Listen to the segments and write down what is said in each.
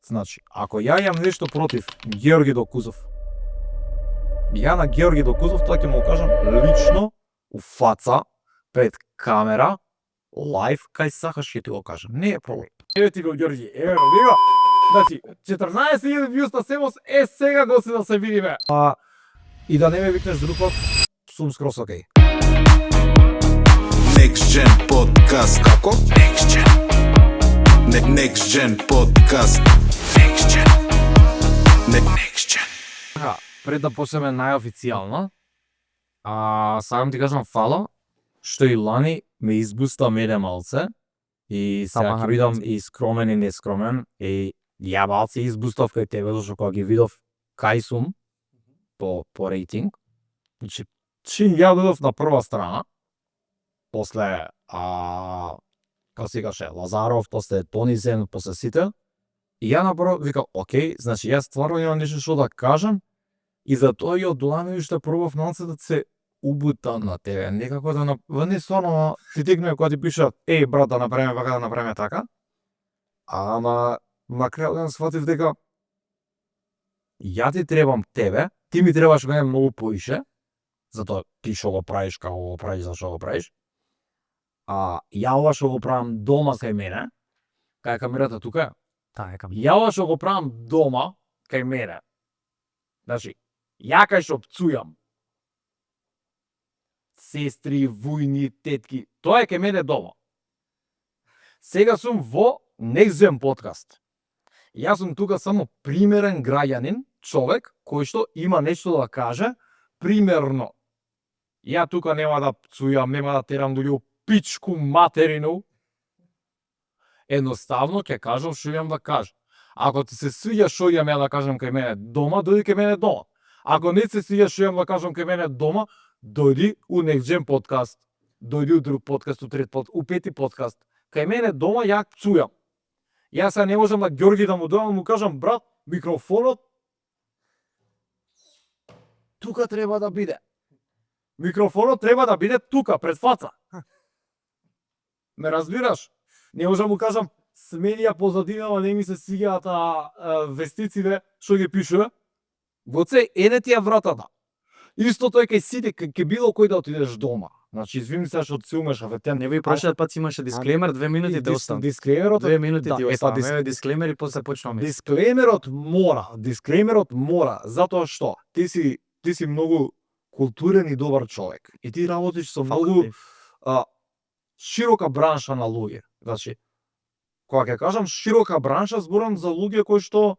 Значи, ако ја имам нешто против Георги Докузов, ја на Георги Докузов тоа ќе му кажам лично, у фаца, пред камера, лайв, кај сакаш ќе ти го кажам. Не е проблем. Еве ти го Георги, еве го. Значи, 14.000 views на Семос, сега го се да се видиме. И да не ме викнеш друг пат, сум скрос окей. Next Gen Podcast. Како? Next Gen. Next Gen Podcast. Next Gen. Next Gen. Пред да почнеме најофицијално, сакам ти кажам фала, што и лани ме избуста мене малце, и сега ќе бидам и скромен и нескромен, и ја малце избустав кај тебе, зашто кога ги видов кај сум, по рейтинг, значи, чин ја додов на прва страна, после, како се каже, Лазаров, после Понизен, после сите, и ја направо викам, окей, значи јас стварно имам нешто што да кажам, и затоа и од лани уште пробав малце да се убутам на тебе, некако да не стварно ти текнува кога ти пишат, еј брат, да направиме вака, да направиме така, ама на крај ден сфатив дека ја ти требам тебе, ти ми требаш мене многу поише, затоа ти што го правиш, како го правиш, зашто го правиш. Ја ова што го правам дома кај мене, кај камерата тука, ја ова што го правам дома кај мене, значи, ја кај што пцујам сестри, вујни, тетки, тоа е кај мене дома. Сега сум во Next Gen Podcast. Јас сум тука само примерен граѓанин, човек кој што има нешто да каже, примерно. Ја тука нема да пцујам, нема да терам луѓе у пичку материну. Едноставно ќе кажам што имам да кажам. Ако ти се свиѓа што имам ја да кажам кај мене дома, дојди кај мене дома. Ако не се свиѓа што имам да кажам кај мене дома, дојди у Next Gen Podcast, дојди у друг подкаст, у трет подкаст, у пети подкаст. Кај мене дома ја пцујам. Јас сега не можам на Ѓорги да му дојдам, му кажам, брат, микрофонот тука треба да биде. Микрофонот треба да биде тука, пред фаца. Ме разбираш? Не можам му кажам, смени ја позадинава, не ми се свиѓаат вестиците, што ги пишува. Воце, ене ти ја вратата. Истото е кај сите, кај било кој да отидеш дома. Значи, извини се што се умеш, те не ви Прошиот пат имаше дисклеймер, 2 минути да остан. Дисклеймерот 2 минути ти остан. па Дисклеймер и после почнуваме. Дисклеймерот мора, затоа што ти си многу културен и добар човек. И ти работиш со многу широка бранша на луѓе. Значи, кога ќе кажам широка бранша, зборам за луѓе кои што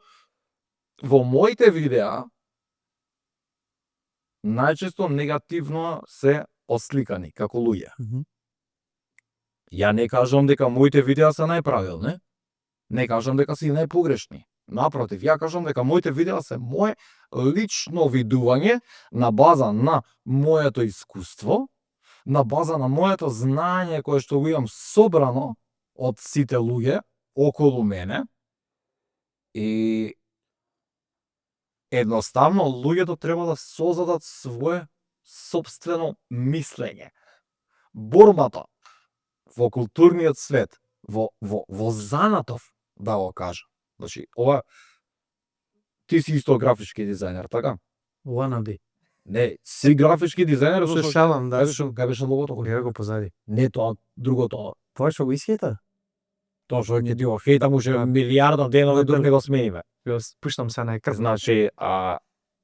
во моите видеа најчесто негативно се осликани како луѓе. Ја не кажам дека моите видеа се најправилни, не кажам дека се и најпогрешни. Напротив, ја кажам дека моите видеа се мое лично видување на база на моето искуство, на база на моето знаење кое што го имам собрано од сите луѓе околу мене, и едноставно луѓето треба да создадат свое сопствено мислење. Борбата во културниот свет, во занатов, да го кажам. Значи, ова, ти си исто графички дизајнер, така? Wannabe. Не, си графички дизајнер, Се шалам, да. Кај беше логото? Гледа го позади. Не тоа, другото. Тоа што го исхета? Тоа што ќе ти го хейтам уште милиарда денови док не го смениме. Јас пуштам се на екран. Значи,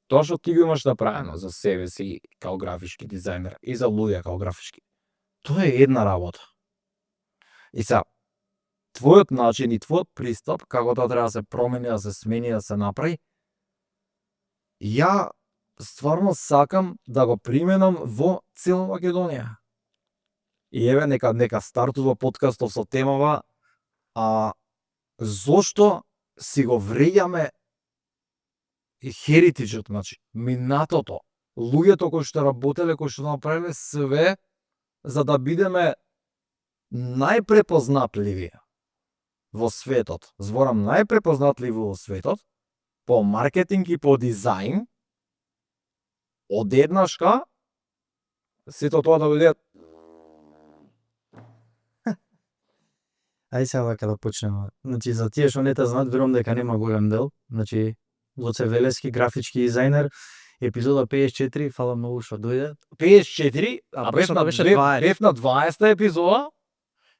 тоа што ти го имаш направено за себе си као графички дизајнер и за луѓе као графички, тоа е една работа. И сега, твојот начин и твојот пристап, како тоа треба да се промени, да се смени, да се направи, ја стварно сакам да го применам во цела Македонија. И еве, нека стартува подкастов со темава, зошто си го вреѓаме херитиджот, значи, минатото, луѓето кои што работеле, кои што направиле све за да бидеме најпрепознатливи во светот. Зборам најпрепознатливи во светот, по маркетинг и по дизајн, одеднашка, сето тоа да биде Ај сега вака да почнеме. Значи за тие што не те знаат, верувам дека нема голем дел. Значи Гоце Велески, графички дизајнер, епизода 54, фала многу што дојде. 54, а бев почна на, да беше бев, 20. бев на 20-та епизода.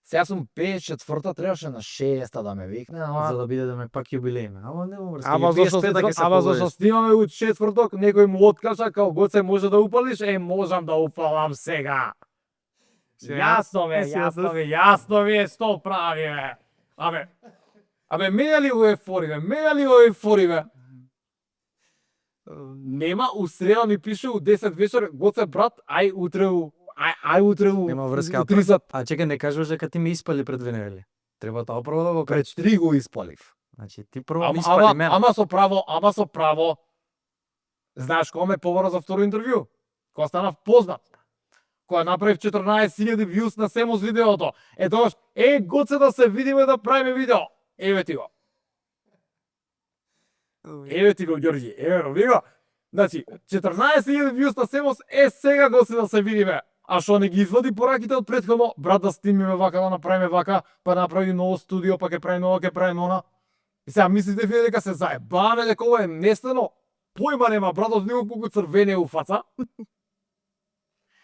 Сега сум 54-та, требаше на 6-та да ме викне, За ама да биде да ме пак јубилејна. Ама нема врска. Ама зашто зашто снимаме у четврток, некој му откажа као Гоце може да упалиш, можам да упалам сега. Јасно ми е што правиме. Абе мене ли го ефориве? Нема, у среда ми пише у 10 вечер, Гоце брат, ај утре у Нема врска. у 30. А чекај, не кажуваш дека ти ми испали пред Венели. Треба тоа прво да го Пред кажеш. 3 го испалив. Значи ти прво ми испали мене. Ама со право. Знаеш кога ме повара за второ интервју? Кога станав познат. Кога направив 14.000 views на Семос видеото. Тогаш, Гоце да се видиме да правиме видео. Еве ти го, Ѓорѓи, ви го. Значи, 14.000 views на Семос, сега Гоце да се видиме. А што не ги извади пораките од претходно, брат да снимиме вака, да направиме вака, па направи ново студио, па ќе правиме ова, ќе правиме она. И сега мислите вие дека се заебаме, дека ова е нестано? Појма нема, братот, него колку црвене у фаца.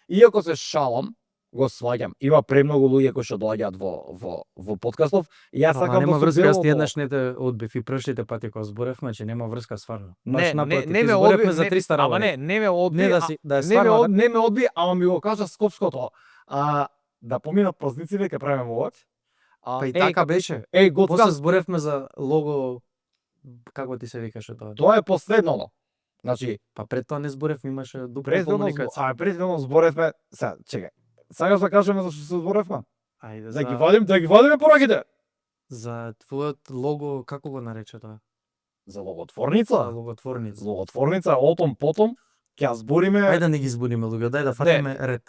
Иако се шалам, го сваѓам. Има премногу луѓе кои што доаѓаат во подкастов. И јас Ама сакам нема да се врска, јас ти дело еднаш не те одбив и првшите пати кога зборевме, че нема врска стварно. Не напротив, ме ти одби зборевме за 300 ама работи. не ме одби. Не да а- си да е не ме стварно. не ме одби, ама ми го кажа Скопското. Да поминат празниците, ќе правиме овој. Па и така беше. Гоцка, После зборевме за лого, како ти се викаше тоа? тоа е последното. Значи, Па пред тоа не зборевме, имаше дупла предходно комуникација. предходно зборевме, сега, чекај. Сакаш да кажеме зашто се зборевме? Ајде, Да ги вадиме пораките. за твојот лого, како го нарече тоа? За За логотворница. логотворница. Логотворница, потом ќе ја збориме. Ајде да не ги збуниме луѓе, дај да фатиме ред.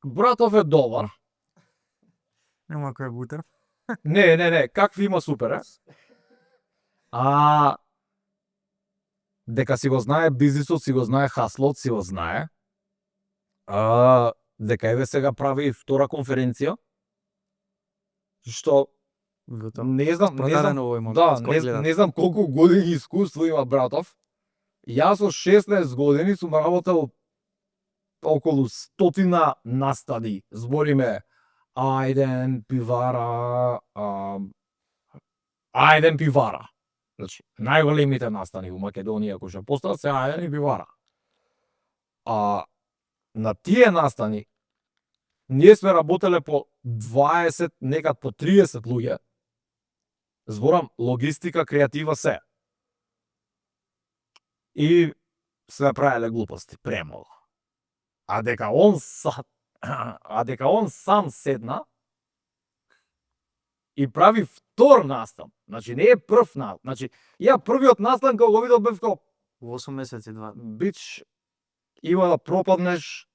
Братов е добар. Нема кој бутер. Не, какви има супер, е? Дека си го знае бизнисот, си го знае хаслот, си го знае. Дека еве сега прави втора конференција. Што не знам, Продадено овој момент. да, не знам колку години искуство има братов. Јас со 16 години сум работел околу 100 настани. Збориме Ајден пивара. Значи, најголемите настани у Македонија кои што постојат се Ајден и пивара. На тие настани ние сме работеле по 20, некад по 30 луѓе. Зборам логистика, креатива, се. И сме правеле глупости, премногу. А дека он сам седна и прави втор настан. Значи не е прв настан. Значи ја првиот настан кога го видов бев као 8 месеци, 2. бич, има да пропаднеш,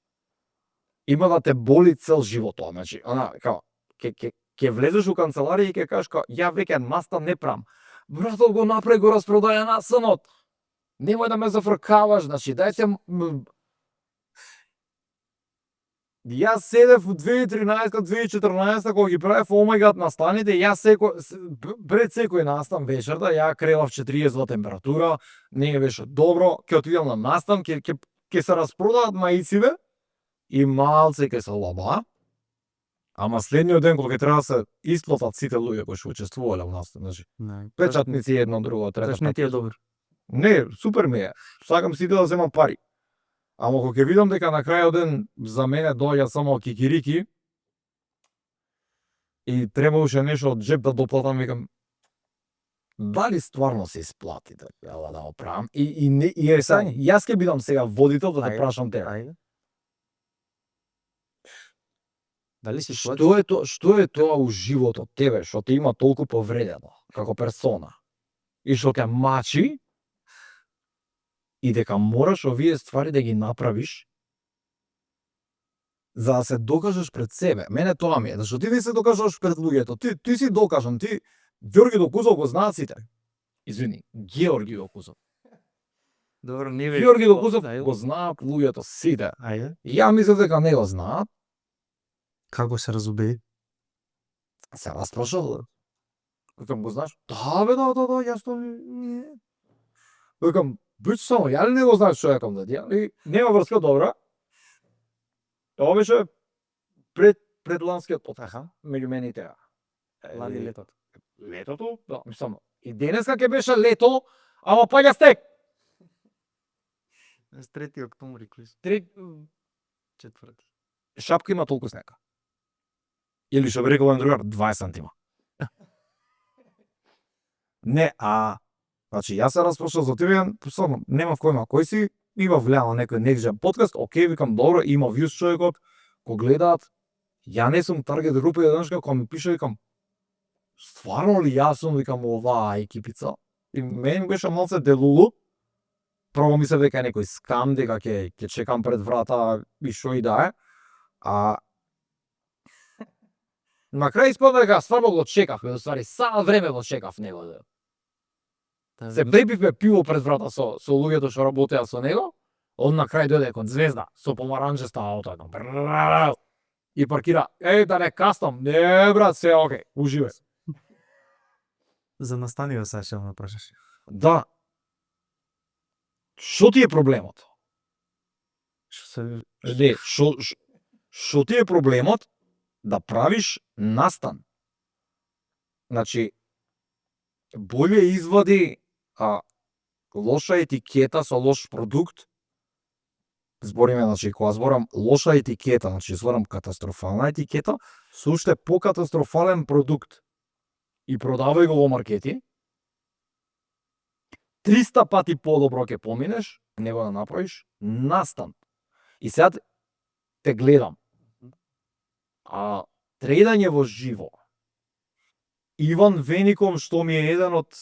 има да те боли цел живот тоа. Значи, као, ќе влезеш у канцеларија и ќе кажеш као, ја веќе настан не прам. Братот го направи, го распродаја настанот. Немој да ме зафркаваш, значи, дајте... Јас седев у 2013-2014 кога ги правев омегат настаните, јас пред секој настан вечерта, ја кревав 40 температура, не беше добро, ќе отидам на настан, ќе се распродаат маиците и малце ќе се лоба. Ама следниот ден кога ќе треба да се исплатат сите луѓе кои што учествувале во настан, значи, печатници едно друго, трето. Зашто не ти е добро? Не, супер ми е. Сакам сите да земам пари. Ама кога ќе видам дека на крајот ден за мене доаѓа само кикирики и требаше нешто од джеб да доплатам, викам дали стварно се исплати да го правам? Јас ќе бидам сега водител да те прашам тебе. Ајде. Дали си Што е тоа у животот тебе што те има толку повредено како персона и што те мачи и дека мораш овие ствари да ги направиш за да се докажеш пред себе. Мене тоа ми е, зашто ти не се докажаш пред луѓето. Ти си докажан, ти Ѓорги Докузов го знаат сите. Извини, Георги Докузов. Добро, не Георги Докузов го знаат луѓето сите. Ајде. Ја мислам дека не го знаат. Како се разубеди? Се распрошал. Викам, го знаеш? Да, бе, да, јас тоа не. Викам, бич само, ја ли не го знаеш човеком да ја? Нема врска, добра. Тоа беше пред ланскиот потеха, меѓу мене и теа. Лани летото. Летото, да, мислам. И денеска ќе беше лето, ама паѓа стек. 3 октомври, клис. 4. Шапка има толку снега. Или што би рекол другар, 20 сантима. Не, значи јас се распрошал за тебе, стvarno нема којма, кој си, има влијано некој Next Gen подкаст, окей, викам, добро, има views човекот, го гледаат, ја не сум таргет група, еднаш кога ми пише, викам, стварно ли јас сум, викам, оваа екипица? И мене беше малце делулу, прво мислев дека е некој скам, дека ќе чекам пред врата и шо и да е, на крај испадна дека стварно го чекавме, уствари, саат време го чекав него. Се препивме пиво пред врата со луѓето што работеа со него, он на крај дојде кон Звезда, со помаранчеста ауто, и паркира, да не кастам, не брат, се окей, уживај. За настанио Саша ме прашаш. Да. Шо ти е проблемот? Шо ти е проблемот да правиш настан? Значи, боле извади лоша етикета со лош продукт. Збориме, значи, кога зборам лоша етикета, значи зборам катастрофална етикета, со уште покатастрофален продукт и продавај го во маркети, 300 пати подобро ќе поминеш, него да направиш настан. И сега те гледам. Тредање во живо. Иван Веником, што ми е еден од...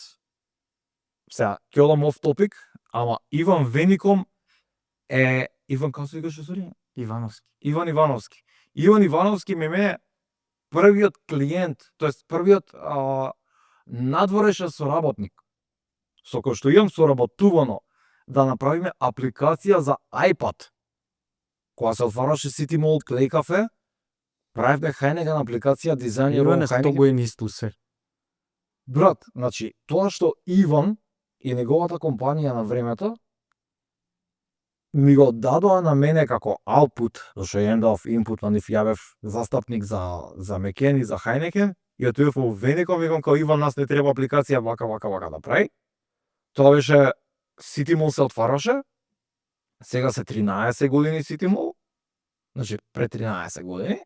Сега, ќе одам off topic, ама Иван Веником е... Иван, како се викаше сори? Ивановски. Иван Ивановски. Иван Ивановски ме е првиот клиент, тоест првиот надворешен соработник, со кој што имам соработувано да направиме апликација за iPad. Кога се отвараше City Mall Play Cafe, правевме Heineken апликација, дизајнер во Heineken. Тоа го е нисту се. Брат, значи, тоа што Иван и неговата компанија на времето ми го дадоа на мене како output, зашто ја дав input на нив, ја бев застапник за Мекен и за Heineken, и отидов во Веником, викам као Иван, нас не треба апликација вака да прави. Тоа беше City Mall се отвараше, сега се 13 години City Mall, значи пред 13 години.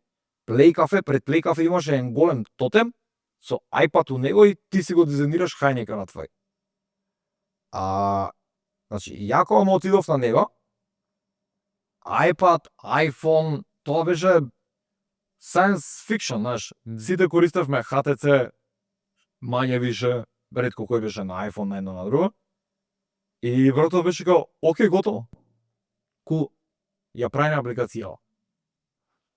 Play Cafe, пред Play Cafe имаше еден голем тотем со iPad у него и ти си го дизајнираш Heineken на твој. Значи, ја кога му отидов на него, iPad, iPhone, тоа беше science fiction, знаеш. Сите користевме HTC, мање више, ретко кој беше на iPhone, на едно на друго. И брато беше као, окей, готово. Cool. Ја правиме апликација.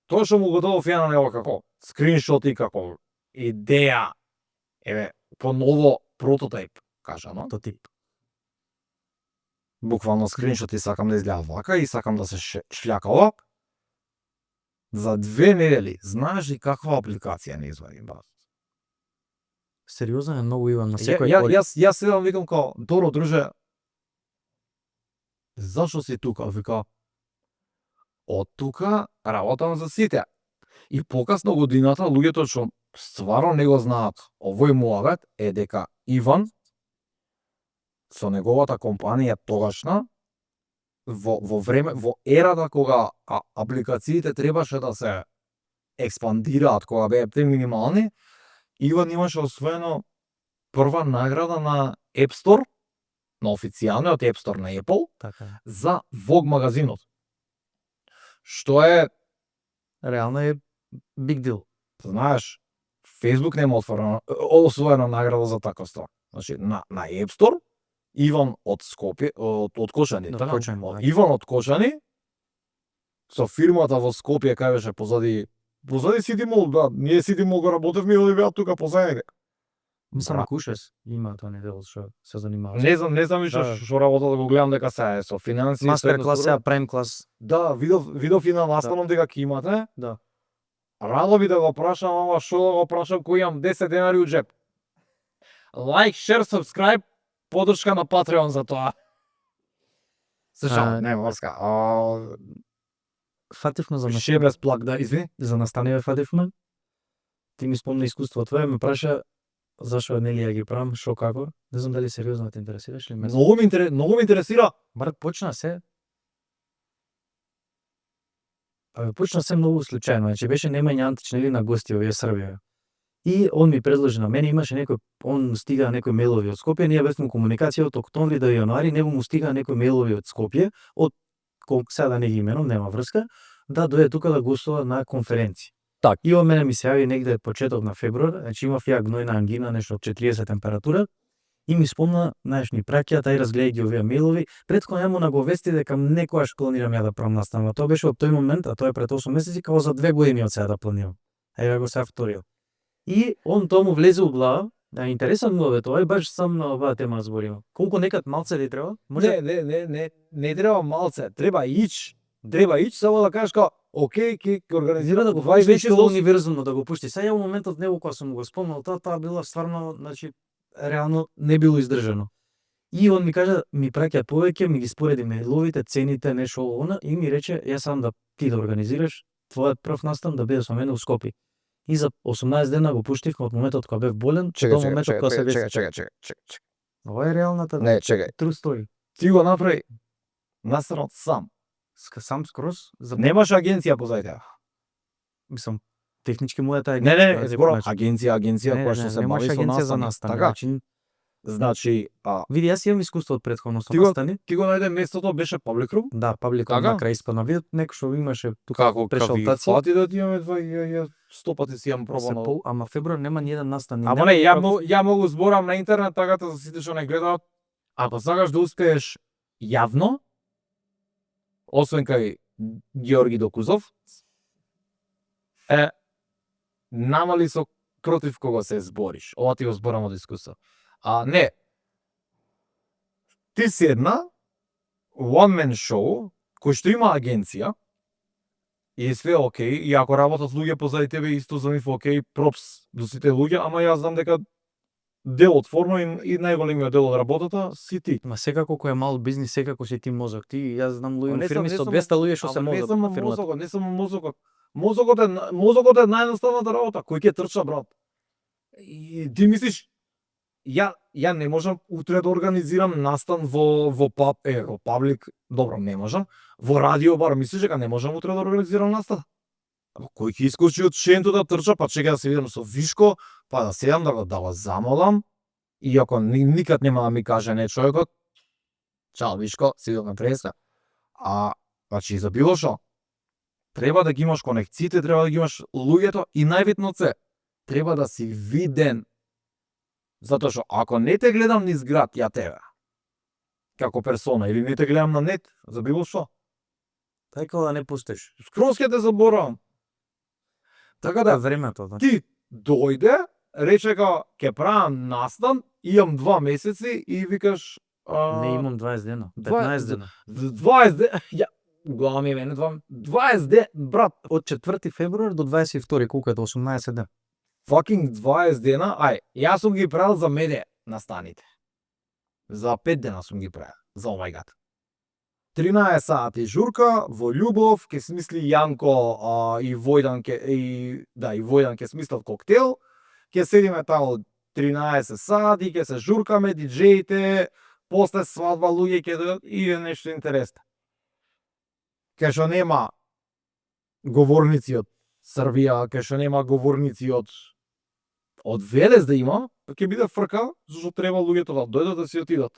Тоа што му го дадов ја на него како скриншоти, како идеја, еве, по ново прототип, кажано. Прототип. Буквално скриншоти сакам да изгледа вака и сакам да се шљака ова. За 2 недели, знаеш ли каква апликација не извадим, брат? Сериозно е многу Иван на секој Јас седам викам као, добро друже, зашо си тука? Вика, од тука работам за сите. И покасно годината луѓето што стварно не го знаат овој муавет е дека Иван со неговата компанија тогашна во време, во ерата кога апликациите требаше да се експандираат, кога беа те минимални, Иван имаше освоено прва награда на App Store, на официјалниот App Store на Apple, така, за Vogue магазинот. Што е реално е big deal. Знаеш, Facebook нема освоена награда за таква ствар. Значи, на App Store, Иван од Скопје, од Кошани, Од така? Кошани, да. Иван од Кошани, со фирмата во Скопје, кај беше позади City Mall, да, ние City Mall го работевме и беа тука позади. Мислам, Кушес има тоа недел што се занимава. Не знам више Да. што работа да го гледам дека се со финансии. Мастер клас, сега прайм клас. Да, видов и на настаном дека ќе имате. Да. Радо би да го прашам, ама шо да го прашам кој имам 10 денари у джеп. Лайк, шер, subscribe, подршка на Patreon за тоа. Се шалам, не врска. Фативме за Ше без плак, да, извини. за настаниве фативме. Ти ми спомна искуство твое, ме праша зашо нели ја ги правам, шо како. Не знам дали сериозно те интересираш ли ме. Многу ме интересира. Брат, почна се почна се многу случајно, значи беше Немања Антич нели на гости овие Србија. И он ми предложи на мене, имаше некој, он стига некои мейлови од Скопје, ние бевме во комуникација од октомври до јануари, него му стига некои мейлови од Скопје, од сега да не ги именам, нема врска, да дојде тука да гостува на конференција. Так. И он мене ми се јави негде почеток на февруар, значи имав ја гнојна ангина, нешто од 40 температура, и ми спомна, знаеш, ни праќа, тај разгледа ги овие мейлови, претходно ја му наговести дека некогаш планирам ја да правам настава. Тоа беше од тој момент, а тоа е пред 8 месеци, како за 2 години од сега да планирам. Еве го се вторил. И он тоа му влезе у глава, да интересен му е тоа и баш сам на оваа тема збориме. Колку некад малце ли треба? Не треба малце, треба ич. Треба ич, само да кажеш као, окей, ќе организира да го Вај веќе веќе универзумно да го пушти. Сега во моментот него кога сум го спомнал, тоа била стварно, значи реално не било издржано. И он ми кажа, ми праќа повеќе, ми ги спореди мейловите, цените, нешто она и ми рече, ја сам да ти да организираш твојот прв настан да биде со мене у Скопје. И за 18 дена го пуштивме од моментот кога бев болен до моментот кога се веќе. чекај. Ова е реалната Не, чекај. true story. Ти го направи настанот сам. Сам скроз за Немаш агенција позади тебе. мислам технички мојата Не, зборам агенција која што се немаш бави со агенција за настани. настан. Така, Значи, значи, види, јас имам искуство од претходно со Ти го- настани. ти го најде местото беше Public Room? Да, пабликот Така? на крај испадна. Видот некој што имаше тука Како прешалтација. фати да ти имаме два, ја 100 пати си имам се пробано. пол, ама февруар нема ни еден настан. Ама не, ја могу зборам на интернет таката за сите што не гледаат. Ако сакаш да успееш јавно, освен кај Георги Докузов, намали со против кого се збориш. Ова ти го зборам од искуство. Не. Ти си една one man show кој што има агенција и е све окей, и ако работат луѓе позади тебе исто за нив окей, пропс до сите луѓе, ама јас знам дека дел од форма и најголемиот дел од работата си ти. Ма секако кој е мал бизнис, секако си ти мозок. Ти, јас знам луѓе не на фирми сум- со не 200 луѓе што се Ама не мозок само на фирмата. мозокот, не само мозокот. Мозокот е наједноставната работа, кој ќе трча, брат. И ти мислиш, ја не можам утре да организирам настан во паблик, добро, не можам. Во радио бар, мислиш дека не можам утре да организирам настан? Ама кој ќе искочи од шенто да трча, па чека да се видам со Вишко, па да седам да го замолам, и ако никад нема да ми каже не човекот, чао Вишко, си видам на пресна. Значи за било шо, треба да ги имаш конекциите, треба да ги имаш луѓето и најбитно се, треба да си виден. Затоа што ако не те гледам низ град, ја тебе, како персона, или не те гледам на нет, за било шо, Така да не пустиш. скроз ќе те заборавам. Така да, времето, да. ти дојде, рече ка ќе правам настан, имам 2 месеци и викаш Не имам 20 дена, 20 15 дена. 20 дена, ја, глава ми е мене 20 дена, брат, Од 4 февруар до 22, колку е до 18 дена. fucking 20 дена, јас сум ги правил за меде настаните. За 5 дена сум ги правил, за oh my god. 13 сати журка, во љубов, ке смисли Јанко и Војдан и Војдан ке смислат коктел, ке седиме таму 13 сати, ке се журкаме, диџеите, после свадба луѓе ке дојдат и е нешто интересно. Ке што нема говорници од Србија, ке што нема говорници од Велес да има, ќе биде фрка, зашто треба луѓето да дојдат да си отидат.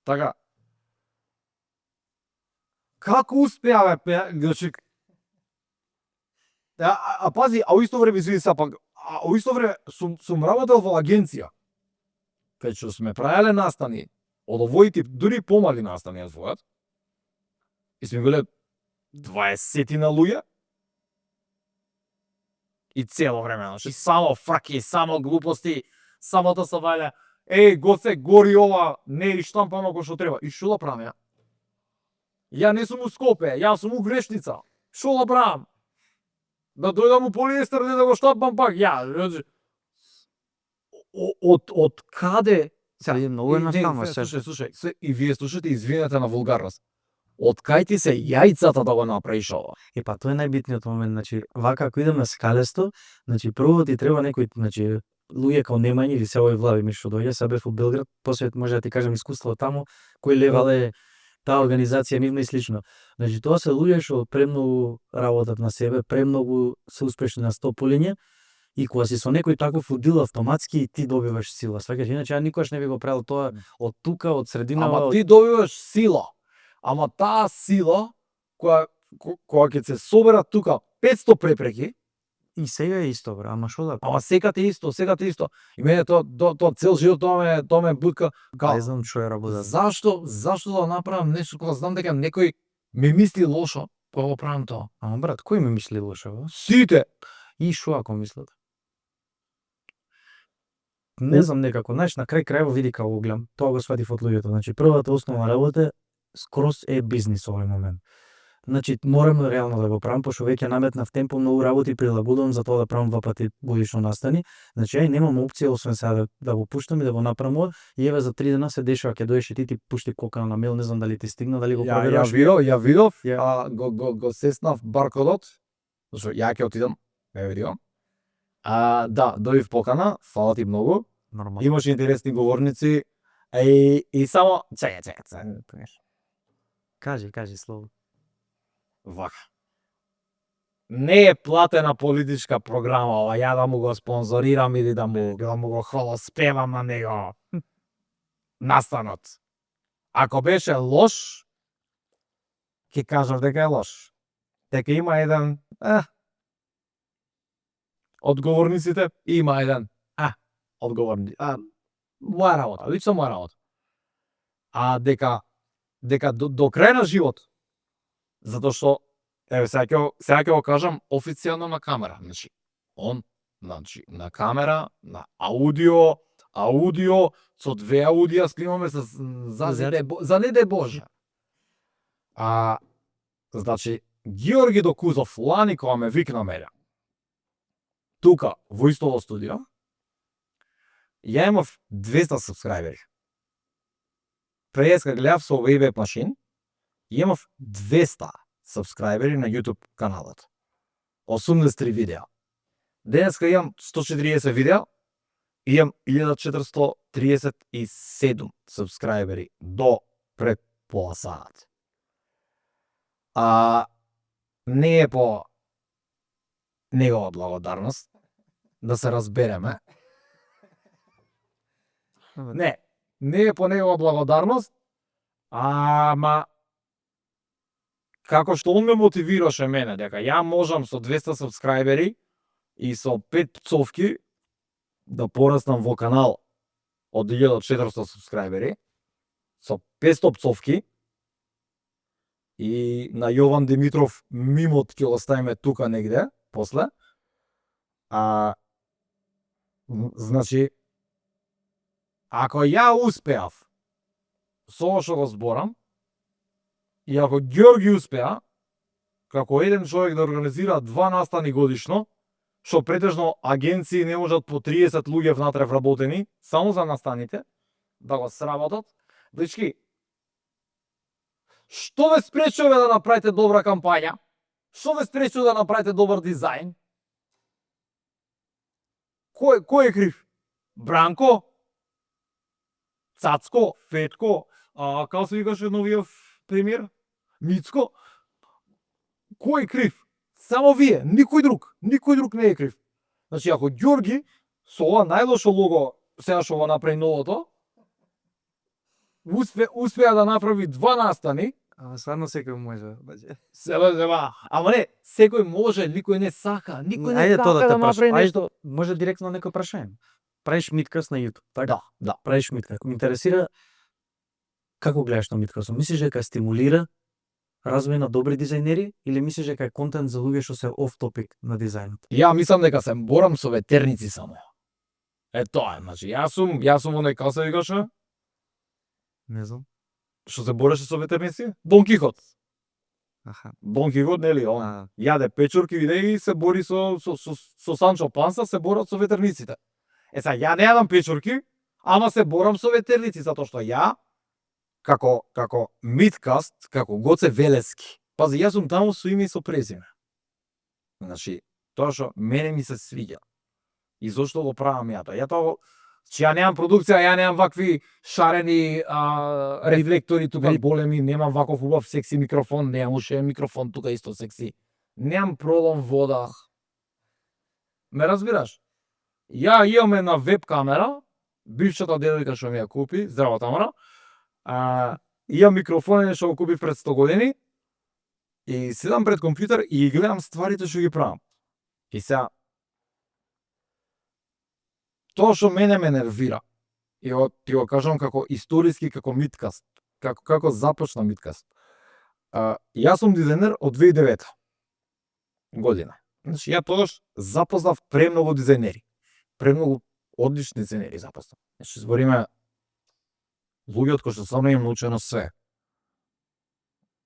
Така. Како успеа, значи... пази, у исто време, извини се, пак, у исто време сум работел во агенција. Кај што сме правеле настани, од овој тип, дури помали настани од својот, и сме биле 20 на луѓе, и цело време, значи, само фраки, само глупости, само да се валја, гоце, гори ова, не е штампано кој што треба. И што да правам ја? Ја не сум у Скопје, јас сум у Грешница. Што да правам? Да дојдам у полиестер да го штапам пак. Ја, значи, од каде Сега многу едноставно се. слушај, и вие слушате, извинете на вулгарност. Од кај ти се јајцата да го направиш ова? Па тоа е најбитниот момент, значи вака ако идем на скалесто, значи прво ти треба некој, значи луѓе као Немање или Севој Влави ми што доаѓа, сега бев во Белград, после може да ти кажам искуство таму, кој левел е таа организација нивна и слично. Значи тоа се луѓе што премногу работат на себе, премногу се успешни на 100 полиња. И кога си со некој таков удил автоматски ти добиваш сила. Сваќаш, иначе ја никогаш не би го правил тоа од тука, од срединава. Ама ти добиваш сила. Ама таа сила која ќе се соберат тука 500 препреки, И сега е исто, бра, ама шо да? ама секате исто. И мене тоа цел живот тоа ме бутка. Не знам што е работа. Зашто да направам нешто кога знам дека некој ми мисли лошо, кога го правам тоа? Ама брат, кој ми мисли лошо, бе? Сите. И шо ако мислат? Не знам некако, знаеш, на крај крајво види како го гледам. Тоа го сватив од луѓето. Значи првата основна работа скроз е бизнис овој момент. Значи морам реално да го правам, пошто веќе наметнав темпо, многу работи прилагодувам за тоа да правам 2 пати годишно настани. Значи ја немам опција освен сега да го пуштам и да го направам ова. И еве за 3 дена се дешава, ќе доеш и ти пушти кока на мејл, не знам дали ти стигна, дали го проверуваш. Ја видов, го сеснав баркодот, зашто ја ќе отидам, видио. Да, добив покана, фала ти многу. Нормално. Имаше интересни говорници. И само чекај. Кажи слово. Вака. Не е платена политичка програма, ова ја да му го спонзорирам или да му го хвалоспевам на него настанот. Ако беше лош, ќе кажав дека е лош. Дека има еден одговорниците има еден одговорни. Моја работа, лично моја работа. Дека до крај на живот, затоа што еве сега ќе го кажам официјално на камера, значи на камера, на аудио со 2 аудија снимаме за не де Боже. Значи Георги Докузов лани кога ме викна мене тука во истово студио, ја имав 200 сабскрајбери. Преска гледав со Wayback Machine, имав 200 сабскрајбери на YouTube каналот. 83 видеа. Денеска имам 140 видеа и имам 1437 сабскрајбери до пред пола саат. Не е по негова благодарност, да се разбереме. Не е по негова благодарност, ама како што он ме мотивираше мене дека ја можам со 200 сабскрајбери и со 5 пцовки да пораснам во канал од 1400 сабскрајбери со 500 пцовки и на Јован Димитров мимот ќе го ставиме тука негде после. Значи ако ја успеав со ова што го зборам, и ако Ѓорги успеа, како еден човек да организира 2 настани годишно, што претежно агенции не можат по 30 луѓе внатре вработени, само за настаните, да го сработат, дечки, што ве спречува да направите добра кампања? Што ве спречува да направите добар дизајн? Кој е крив? Бранко? Цацко? Фетко? Како се викаше новиот премиер? Мицко? Кој е крив? Само вие, никој друг не е крив. Значи, ако Ѓорги со ова најлошо лого, сега што го направи новото, успеа да направи 2 настани, Ама стварно секој може. Ама не, секој може, никој не сака, никој не Ајде тоа сака да направи прашам. нешто. Може директно некој прашање. Правиш миткас на YouTube, така? Да. Правиш миткас. Ме интересира како гледаш на миткасот. Мислиш дека стимулира развој на добри дизајнери или мислиш дека е контент за луѓе што се оф топик на дизајнот? Ја мислам дека се борам со ветерници само. Тоа е, значи јас сум оној како се викаше, Не знам. што се бореше со ветерници? Дон Кихот. Аха. Дон Кихот, нели, он јаде печурки и се бори со Санчо Панса, се борат со ветерниците. Сега ја не јадам печурки, ама се борам со ветерници затоа што ја како миткаст, како Гоце Велески. Пази, јас сум таму со име и со презиме. Значи, тоа што мене ми се свиѓа. И зошто го правам ја тоа? Ја тоа, че ја немам продукција, ја немам вакви шарени рефлектори тука големи, немам ваков убав секси микрофон, немам уште микрофон тука исто секси. Немам пролом вода. Ме разбираш? Ја имам една веб камера, бившата девојка што ми ја купи, здраво Тамара. Имам микрофон што го купив пред 100 години. И седам пред компјутер и гледам стварите што ги правам. И сега тоа што мене ме нервира, и ти го кажам како историски, како миткаст, како започна миткаст. Јас сум дизајнер од 2009 година. Значи, ја тогаш запознав премногу дизајнери. Премногу одлични дизајнери запознав. Значи, збориме луѓе од кои што само им научено све.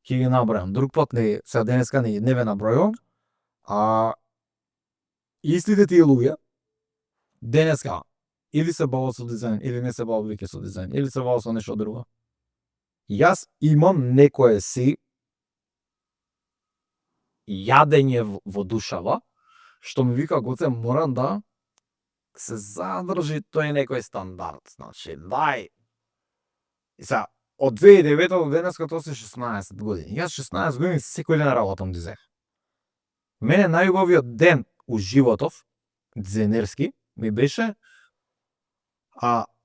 Ќе ги набројам. Друг пат сега денеска не ве набројувам. Истите тие луѓе денеска или се бават со дизајн, или не се бават веќе со дизајн, или се бават со нешто друго. Јас имам некое си јадење во душава, што ми вика, Гоце, морам да се задржи тој некој стандард. Значи, дај. И сега, од 2009 до денеска тоа се 16 години. Јас 16 години секој ден работам дизајн. Мене најубавиот ден у животов, дизајнерски, ми беше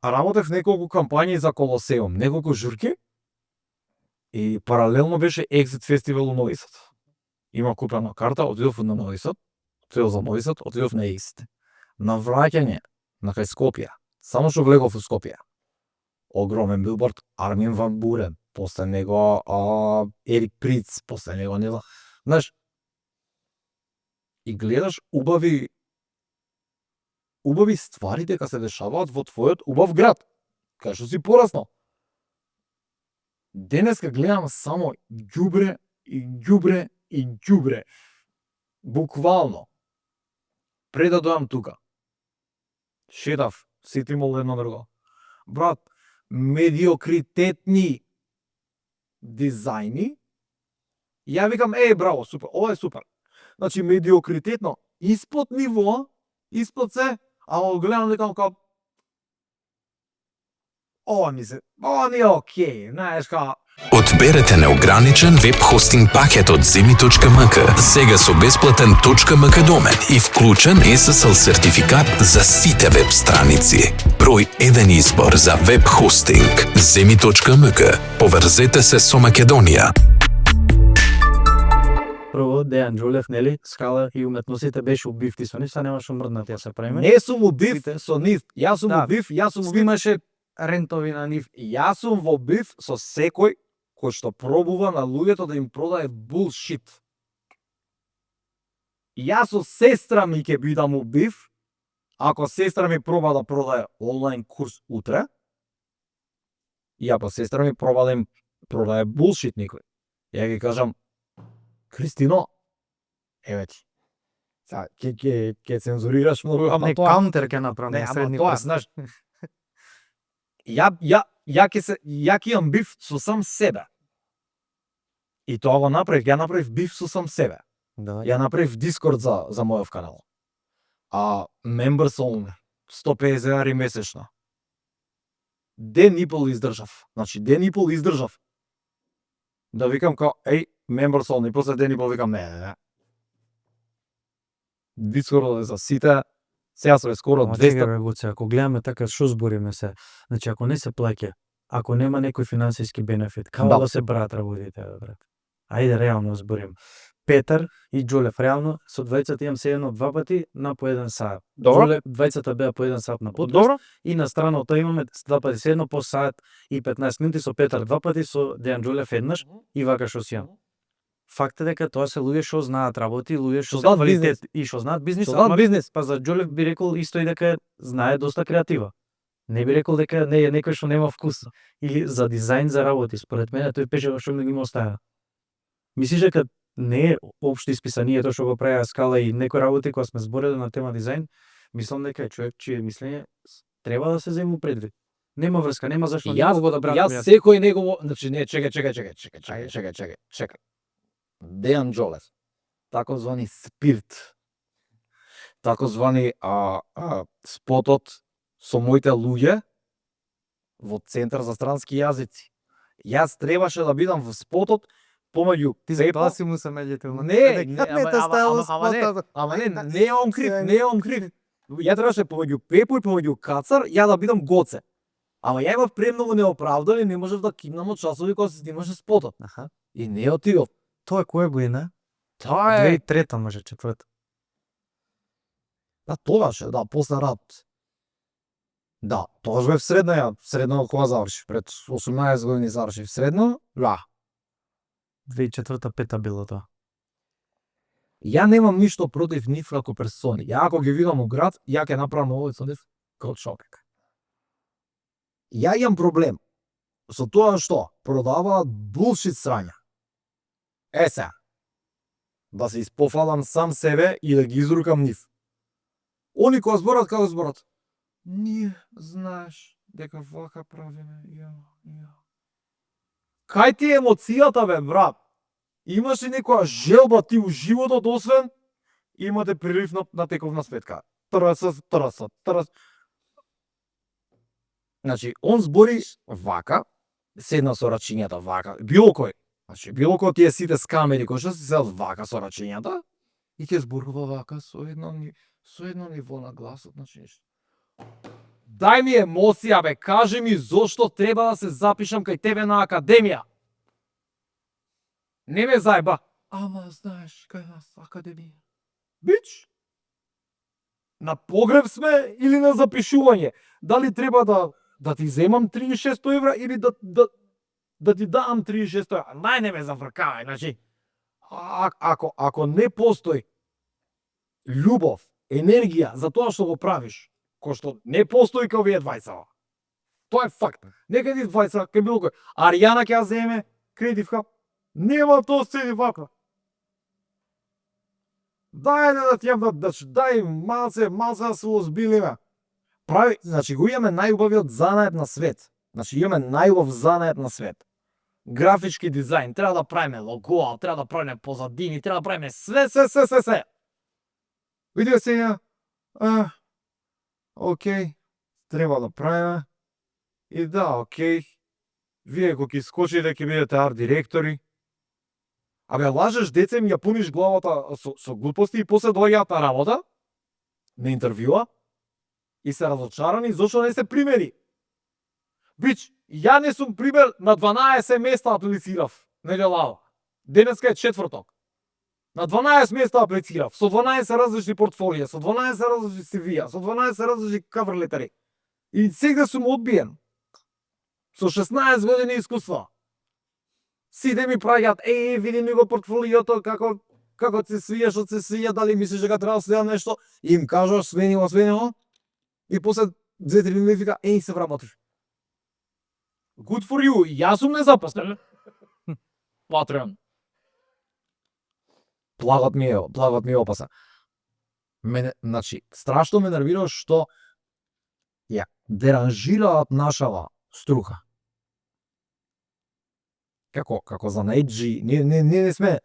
работев неколку кампањи за Колосеум, неколку журки и паралелно беше Exit фестивал у Нови Сад. Има купена карта, отидов на Нови Сад, отидов за Нови Сад, отидов на Exit. На враќање на кај Скопје, само што влегов у Скопје. Огромен билборд, Армин ван Бурен, после него Ерик Приц, после него не знам. Знаеш, и гледаш убави ствари дека се дешаваат во твојот убав град, кај што си пораснал. Денеска гледам само ѓубре и ѓубре и ѓубре. Буквално. Пред да дојам тука, шетав, сите имало едно друго. Брат, медиокритетни дизајни, ја викам, браво, супер, ова е супер. Значи, медиокритетно, испод ниво, испод се, ама гледам дека као ова не е окей, знаеш као. Одберете неограничен веб хостинг пакет од Zemi.mk, сега со бесплатен .mk домен и вклучен SSL сертификат за сите веб страници. Број 1 избор за веб хостинг. Zemi.mk. Поврзете се со Македонија. Прво, Дејан Џолев, нели, скала и уметностите беше убивти со нив, са немаше мрднати ја се правиме. Не сум убив со нив, јас сум убив, Снимаше рентови на нив. Јас сум во бив со секој кој што пробува на луѓето да им продае булшит. Јас со сестра ми ќе бидам убив, ако сестра ми проба да продае онлайн курс утре, и ако сестра ми проба да им продае булшит никој, ја ги кажам, Кристино, еве ти. Сега ќе цензурираш многу, ама Не, тоа каунтер ќе направам не, на ама средни тоа, прст. знаеш, ја ќе имам биф со сам себе. И тоа го направив, ја направив биф со сам себе. Да, Ја направив Дискорд за мојов канал. Members only, 150 евра месечно. Ден и пол издржав. Значи, ден и пол издржав. Да викам као, members only, после ден и пол викам, не. Дискорд е за сите. Сега сме скоро Ама 200. чекај, бе, Гоце, ако гледаме така, што збориме се? Значи, ако не се плаќа, ако нема некој финансиски бенефит, како да се брат работите, бе, брат? Ајде, реално зборим. Петар и Џолев, реално, со двајцата имам се едно 2 пати на по 1 саат. Добро. Џолев, двајцата беа по 1 саат на подкаст. Добро. И на страна од тоа имаме 2 пати се едно по саат и 15 минути со Петар 2 пати, со Дејан Џолев еднаш и вака што си имам. Факт е дека тоа се луѓе што знаат работи, луѓе што знаат квалитет бизнес. и што знаат бизнес, Што знаат ама бизнес. па за Џолев би рекол исто и дека знае доста креатива. Не би рекол дека не е некој што нема вкус или за дизајн за работи. Според мене тој пешева што ми ги остава. Мислиш дека не е општо исписанието што го прави Скала и некои работи кога сме збореле на тема дизајн, мислам дека е човек чие мислење треба да се зема предвид. Нема врска, нема зашто Јас го да јас секој негово, значи не, чекај. Дејан Џолев, таkozvani спирт, таkozvani спотот со моите луѓе во Центар за странски јазици. Јас требаше да бидам во спотот помеѓу Пепо. си му се меѓутоа. Не, ама не е крив. Ја требаше помеѓу Пепо и помеѓу Кацар, ја да бидам Гоце. Ама ја имав премногу неоправдани, не можев да кимнам од часови кога се снимаше спотот. Аха. И не отидов. Тоа е која година? Тоа е 2003 може 4. Да, тогаш, да, после рат. Да, тогаш бев средно кога завршив, пред 18 години завршив средно, да. 2004-5 било тоа. Ја немам ништо против нив како персони. Ја ако ги видам у град, ја ќе направам овој со нив како човек. Ја имам проблем со тоа што продаваат булшит срања. Сега, да се испофалам сам себе и да ги изрукам нив. Они кога зборат, како зборат? Ние, знаеш, дека вака правиме, ја. Кај ти е емоцијата, бе, брат? Имаш ли некоја желба ти у животот, освен имате прилив на тековна светка? Трс. Значи, он збори вака, седна со рачињата вака, било кој. Значи, било кој тие сите скамери кои што се седат вака со рачињата и ќе зборува вака со едно ниво на гласот, значи нешто. Дај ми емоција, бе, кажи ми зошто треба да се запишам кај тебе на академија. Не ме зајба. Ама знаеш кај нас академија. Бич, на погреб сме или на запишување? Дали треба да ти земам 3600 евра или да ти дам 3600 евра? Нај не ме завркавај, значи. Ако не постои љубов, енергија за тоа што го правиш, кој што не постои кај овие двајца. Тоа е факт. Нека ти двајца, кај било кој. Аријана ќе ја земе кредитка. Нема тоа седи вака. Дај да ти јам дај малце да се озбилиме. Прави, значи го имаме најубавиот занает на свет. Значи имаме најубав занает на свет. Графички дизајн, треба да правиме лого, треба да правиме позадини, треба да правиме све. Види сега, окей, треба да правиме. И да, окей, вие кога ќе скочите ќе бидете арт директори. Абе, лажеш деце, ми ја пуниш главата со глупости и после доаѓаат на работа, на интервјуа, и се разочарани зашто не се примери. Бич, ја не сум пример на 12 места аплицирав неделава. Денеска е четврток. На 12 места аплицирав, со 12 различни портфолија, со 12 различни CV-а, со 12 различни cover летери. И сега сум одбиен. Со 16 години искуство. Сите ми праќаат, види ми го портфолиото, како се свија, што се свија, дали мислиш дека треба да следам нешто? И им кажуваш, свенило. И после 2-3 минути вика, се вработив. Good for you, јас сум незапослен. Патрон. Плагот ми е опасен. Мене, значи, страшно ме нервира што ја деранжираат нашава струка. Како за најджи, не сме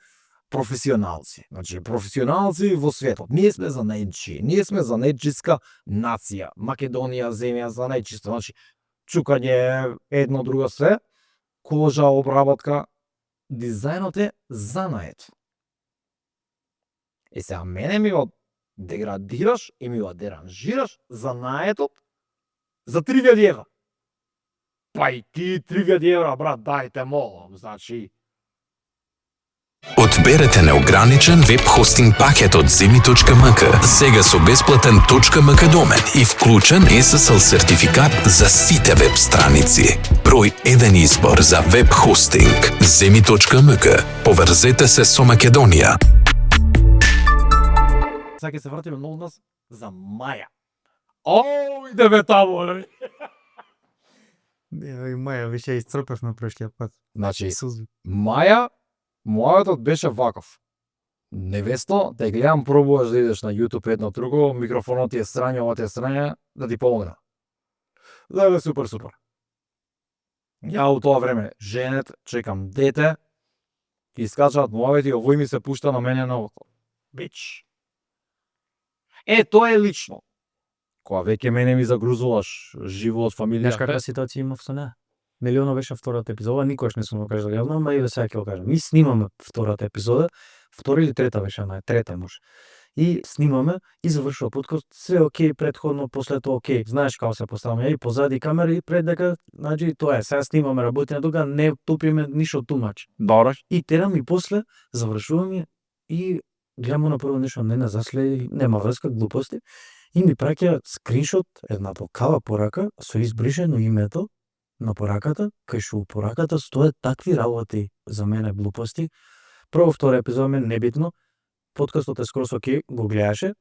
професионалци. Значи, професионалци во светот. Ние сме за најджи. Ние сме за најджиска нација. Македонија, земја за најчисто. Значи, чукање, едно, друго све. Кожа, обработка. Дизајнот е занает. И сега мене ми го деградираш и ми го деранжираш занаетот за 3000 евра. Па и ти 3000 евра, брат, дајте молам, значи... Одберете неограничен веб хостинг пакет од zemi.mk, сега со бесплатен .mk домен и вклучен SSL сертификат за сите веб страници. Број 1 избор за веб хостинг. zemi.mk. Поврзете се со Македонија. Сега ќе се вратиме на однос за Маја. Идеме таму, нели? Маја, више исцрпевме прошлиот пат. Значи, Сузи. Маја Мојот беше ваков. Невесто, те гледам, пробуваш да идеш на YouTube едно друго, микрофонот ти е страње, ова ти е страње, да ти помогна. Да, супер, супер. Ја у тоа време женет, чекам дете, искачаат мојавите и овој ми се пушта на мене на око. Бич. Тоа е лично. Кога веќе мене ми загрузуваш живот, фамилија. Знаеш каква ситуација имав со неа? Милиона беше втората епизода, никогаш не сум го кажал јавно, ама и сега ќе го кажам. Ми снимаме втората епизода, втора или трета беше, трета може. И снимаме и завршува подкаст, се окей претходно, после тоа окей. Знаеш како се поставаме и позади камера и пред дека, значи тоа е, сега снимаме, работиме тука, не тупиме ништо тумач. Добро. И терам и после завршуваме и гледам на прво нешто не на заследи, нема врска, глупости. И ми праќа скриншот, една толкава порака со избришено името на пораката, кај што у пораката стоят такви работи за мене глупости. Прво, втора епизода мене небитно, подкастот е скрос окей, го гледаше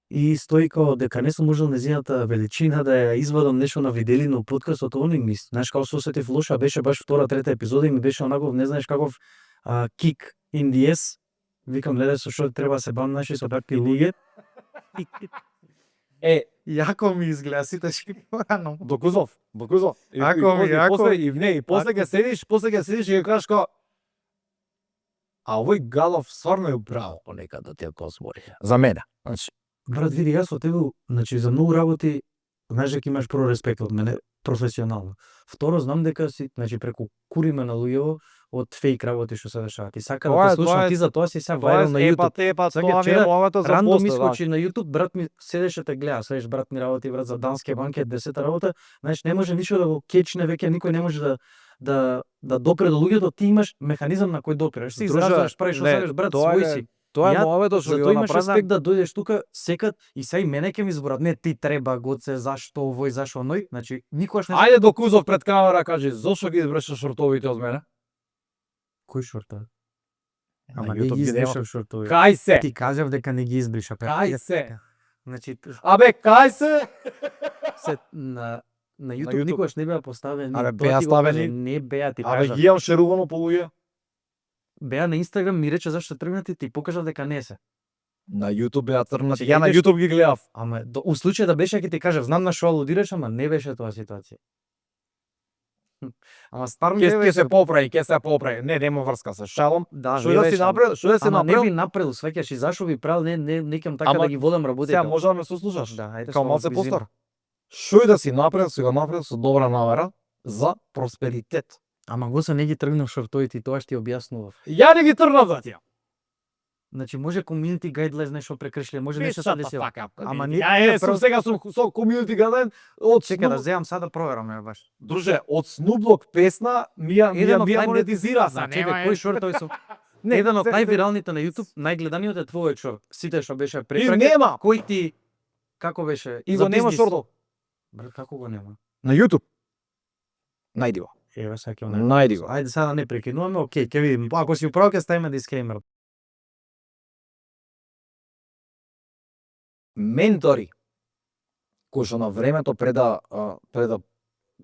и стои као дека не сум можел незината величина да ја извадам нешто на виделина у подкастот, они ми, знаеш како се осетив лоша, беше баш втора, трета епизода и ми беше онаков, не знаеш каков kick in the ass. Викам, леле, со што треба да се бавам, наши со такви луѓе. Јако ми изгледа, сите шкипорано. Докузов. И после ќе седиш и ќе кажеш како а овој Галов стварно е браво понекад да те позволи. За мене. Значи, Брат, види, јас од тебе, значи за многу работи, знаеш дека имаш прво респект од мене професионално. Второ, знам дека си, значи преку куриме на луѓево од фейк работи што се дешаваат. И сака да те слушам, ти за тоа си сега вајрал на YouTube. тоа ми е моето за Рандом поста. искочи на YouTube, брат ми седеше те гледа, следиш брат ми работи брат за Дански банки, 10 работа, знаеш не може ништо да го кечне веќе, никој не може да допре до луѓето, ти имаш механизам на кој допираш. Си изразуваш, правиш што сакаш, брат, свој си. Тоа е Ја- моето што Затоа го имаш направам. респект да дојдеш тука секад и сега и мене ќе ми зборат, не ти треба гоце, зашто овој, зашто оној, значи никогаш не. Ајде до Кузов пред камера кажи зошто ги избреше шортовите од мене? Кој шорта? На Ама не YouTube ги ги нема. избришав шортови. Кај се? Ти кажав дека не ги избриша. Кај се? Значи Абе, кај се? се на YouTube, YouTube. никогаш не беа поставени. Абе, Тоа беа ти го ставени. кажам, не беа, ти Абе, кажав. ги имам шерувано по луѓе. Беа на Инстаграм, ми рече зашто тргнати, ти покажав дека не се. На YouTube беа црнати. Значи, Ја на идеш- YouTube ги гледав. Ама у случај да беше ќе ти кажав, знам на што алудираш, ама не беше тоа ситуација. Ама стварно Ќе се поправи. Не, нема врска се шалом. Да, Што да си беше, направил? Што да си Ама не направил? би направил, свеќаш и зашо би правил, не кем така Ама да ги водам работите. Сега може да ме сослушаш. Да, ајде. Као слободно, малце би постар. Што и да си направил, си го направил со добра намера за просперитет. Ама го се не ги тргнав шортовите и тоа што ти објаснував. Ја не ги трнав за тие. Значи може community guidelines нешто прекршиле, може нешто се десило. Ама не- Ја сум сега со community guideline од Чека да Snoop- земам сега да проверам ја баш. Друже, од Snoop Dogg песна ми ја Еден од монетизира. Чекај, кој шортови сум? Еден од највиралните на YouTube, најгледаниот е твојот шорт. Сите што беше И препрака. нема. Кој ти како беше? И За го нема бизнис. шортов. Брат, како го нема? На YouTube. Најди го. Еве сега ќе го Најди го. Ајде сега да не прекинуваме, окей, ќе видиме. Ако си управо ќе ставиме дисклеймер. Ментори кои што на времето пред да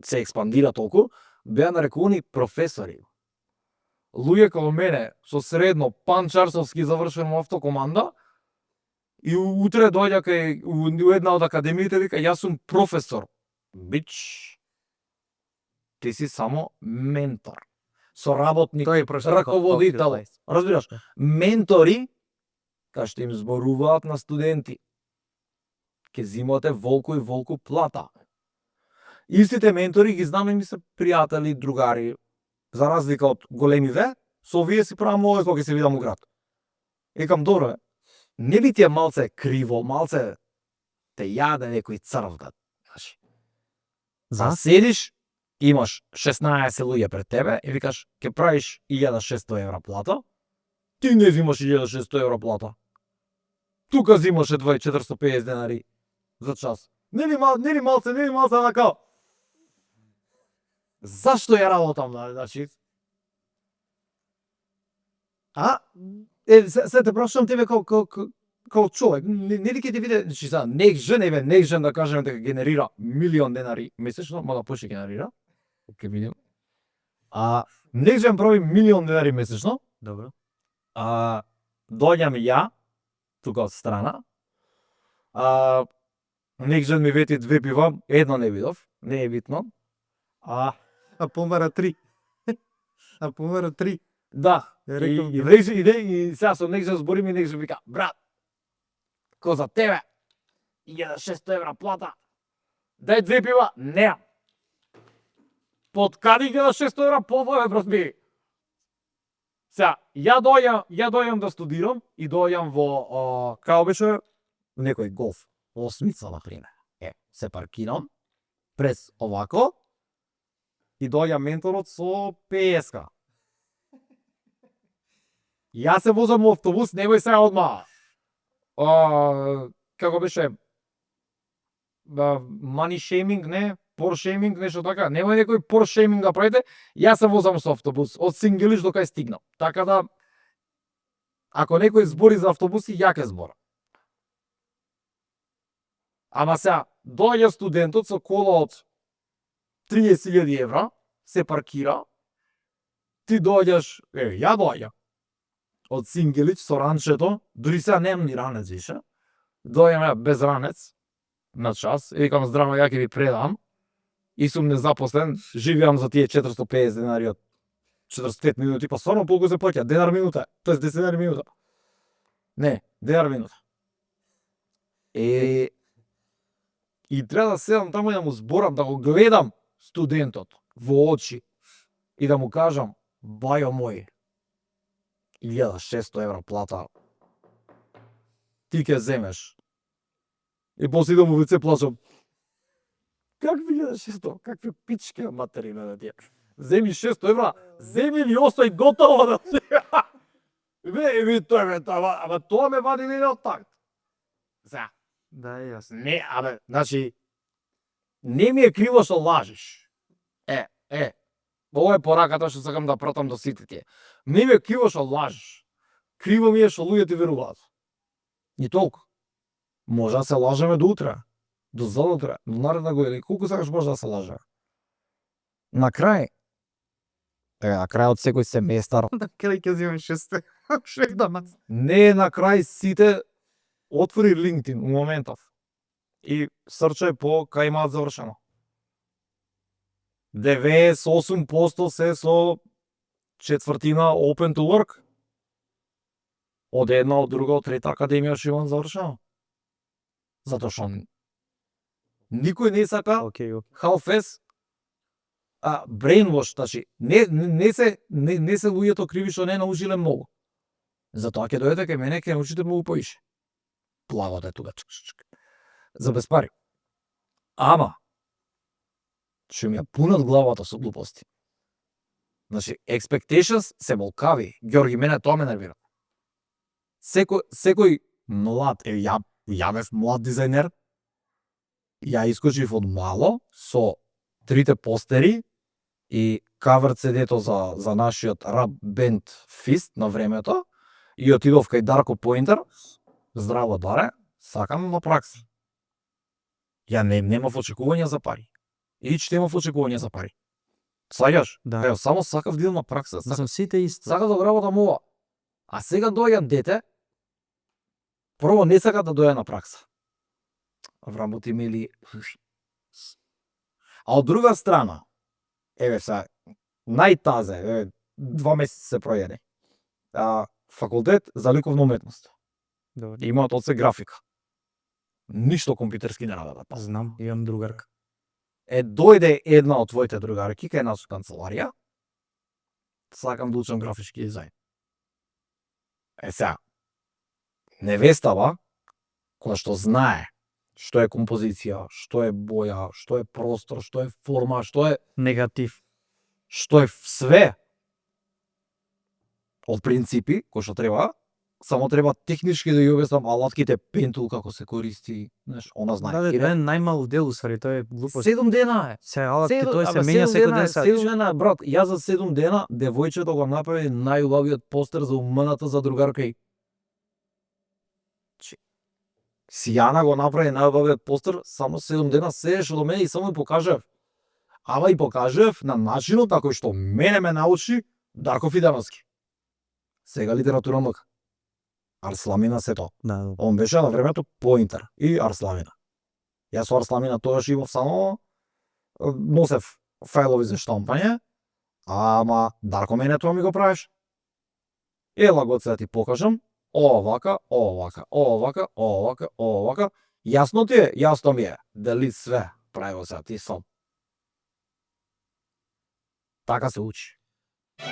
се експандира толку, беа нарекувани професори. Луѓе како мене со средно панчарсовски завршено автокоманда и утре доаѓа кај у една од академиите вика јас сум професор. Бич, ти си само ментор. Соработник, Тој е професор. раководител. Разбираш? Ментори, кај што им зборуваат на студенти, ке зимате волку и волку плата. Истите ментори ги знам и ми се пријатели, другари, за разлика од големиве, со овие си правам овој кога ќе се видам у град. Екам, добро е, не би ти е малце криво, малце те јаде некој црв да, значи. За? Седиш, имаш 16 луѓе пред тебе и викаш, ќе правиш 1600 евра плата, ти не взимаш 1600 евра плата. Тука взимаше 2450 денари за час. Нели малце онака. Зашто ја работам, значи? Се те прашувам тебе као човек, не ли ќе ти биде, значи за Next Gen да кажеме дека генерира 1.000.000 денари месечно, мада повеќе генерира, ќе видим. Next Gen прави 1.000.000 денари месечно, Добро. Доаѓам ја, тука од страна. Некжен ми вети 2 пива, едно не видов, не е битно. А помара 3. А помара 3. Да, Реков и влезе и сега со некжен зборим и некжен вика, брат, ко за тебе, 1600 евра плата, дај 2 пива, неам. Под кади 1600 евра плата, брат ми? Сега, ја дојам да студирам и дојам во, као беше, некој голф, осмица, например. Се паркирам, през овако, и дојам менторот со ПСК. Јас се возам во автобус, немој сега одма. Како беше, money shaming, не, poor shaming, нешто така. Немој некој poor shaming да правите. Јас се возам со автобус, од Сингелиш до кај стигнам. Така да, ако некој збори за автобуси, ја ќе зборам. Ама сега, доаѓа студентот со кола од 30.000 евра, се паркира, ти доаѓаш, ја доаѓам, од Сингелич со ранчето, дури сега немам ни ранец више, доаѓам ја без ранец, на час, и викам здраво, ја ќе ви предам, и сум незапослен, живеам за тие 450 денари од 45 минути, па стварно колку се плаќа, денар минута, тоест 10 денари минута. Не, денар минута. И треба да седам таму и да му зборам, да го гледам студентот во очи и да му кажам, бајо мој, 1600 евра плата, ти ќе земеш. И после идам у ВЦ плачам. Какви 1600? Какви пички материна да тие? Земи 600 евра, земи или остави готово да се. Ама тоа ме вади мене од такт. За. Да, е јасно. Не, значи, не ми е криво што лажеш. Ова е пораката што сакам да пратам до сите тие. Не ми е криво што лажеш. Криво ми е што луѓето ти веруваат. И толку. Може да се лажеме до утре, до заутре, до наредна година. Колку сакаш може да се лаже? На крај, на крај од секој семестар, На крај ќе земеш 600. Шегдамац. не на крај сите отвори LinkedIn у моментов и срчај по кај имаат завршено. 98% се со четвртина open to work. Од една, од друга, од трета академија што имам завршено. Затоа што никој не сака Океј. how fast brainwash, значи не се луѓето криви што не научиле многу. Затоа ќе дојдете кај мене, ќе научите многу поише. Плавате тука. За без пари. Ама што ми ја пунат главата со глупости. Значи, expectations се волкави. Георги, мене тоа ме нервира. Секој млад, ја бев млад дизајнер, ја искочив од мало со 3 постери и кавер CD-то за нашиот рап бенд Fist на времето и отидов кај Дарко Поинтер. Здраво, Даре, сакам на пракса. Ја немав очекувања за пари. И че немав очекувања за пари. Саѓаш? Да. Ево, само сакав да идам на пракса. Сум сите исто. Сакав да работам ова. А сега доаѓам дете, прво не сака да дојде на пракса. Вработи мили. А од друга страна, еве са, најтазе, 2 месеца се проједе. Факултет за ликовна уметност. Добро. Имаат од се графика. Ништо компјутерски не работат. Знам, имам другарка. Дојде една од твоите другарки кај нас у канцеларија. Сакам да учам графички дизајн. Сега, невестава, која што знае што е композиција, што е боја, што е простор, што е форма, што е Негатив. све од принципи кои што треба, само треба технички да ја објаснам алатките, пентул како се користи, знаеш, она знае. Да, тоа е најмал дел усвари, тоа е глупост. 7 дена е. Се алатки тој се менја секој ден. 7 дена, брат, ја за 7 дена девојчето го направи најубавиот постер за умната за другарка и Сијана го направи најубавиот постер, само 7 дена седеше до мене и само ми покажав. Ама и покажав на начинот на кој што мене ме научи Дарко Фидановски. Сега литература МК. Арсламина сето. Да. Он беше на времето Поинтер и Арсламина. Јас со Арсламина тогаш имав само носев фајлови за штампање, ама Дарко мене тоа ми го правиш. Ела го да ти покажам, овака, овака, овака, овака, овака. Јасно ти е, јасно ми е. Дали све прави го сега ти сам. Така се учи.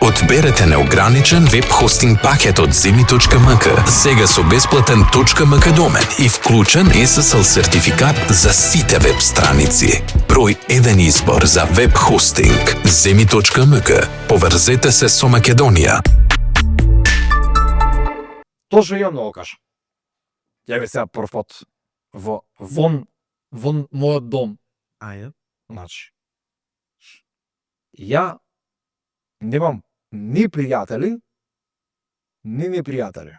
Одберете неограничен веб хостинг пакет од Zemi.mk, сега со бесплатен .mk домен и вклучен SSL сертификат за сите веб страници. Број еден избор за веб хостинг. Zemi.mk. Поврзете се со Македонија. Точно имам да го кажам. Ја би сега прв пат вон мојот дом. Ајде. Значи, ја немам ни пријатели, ни непријатели.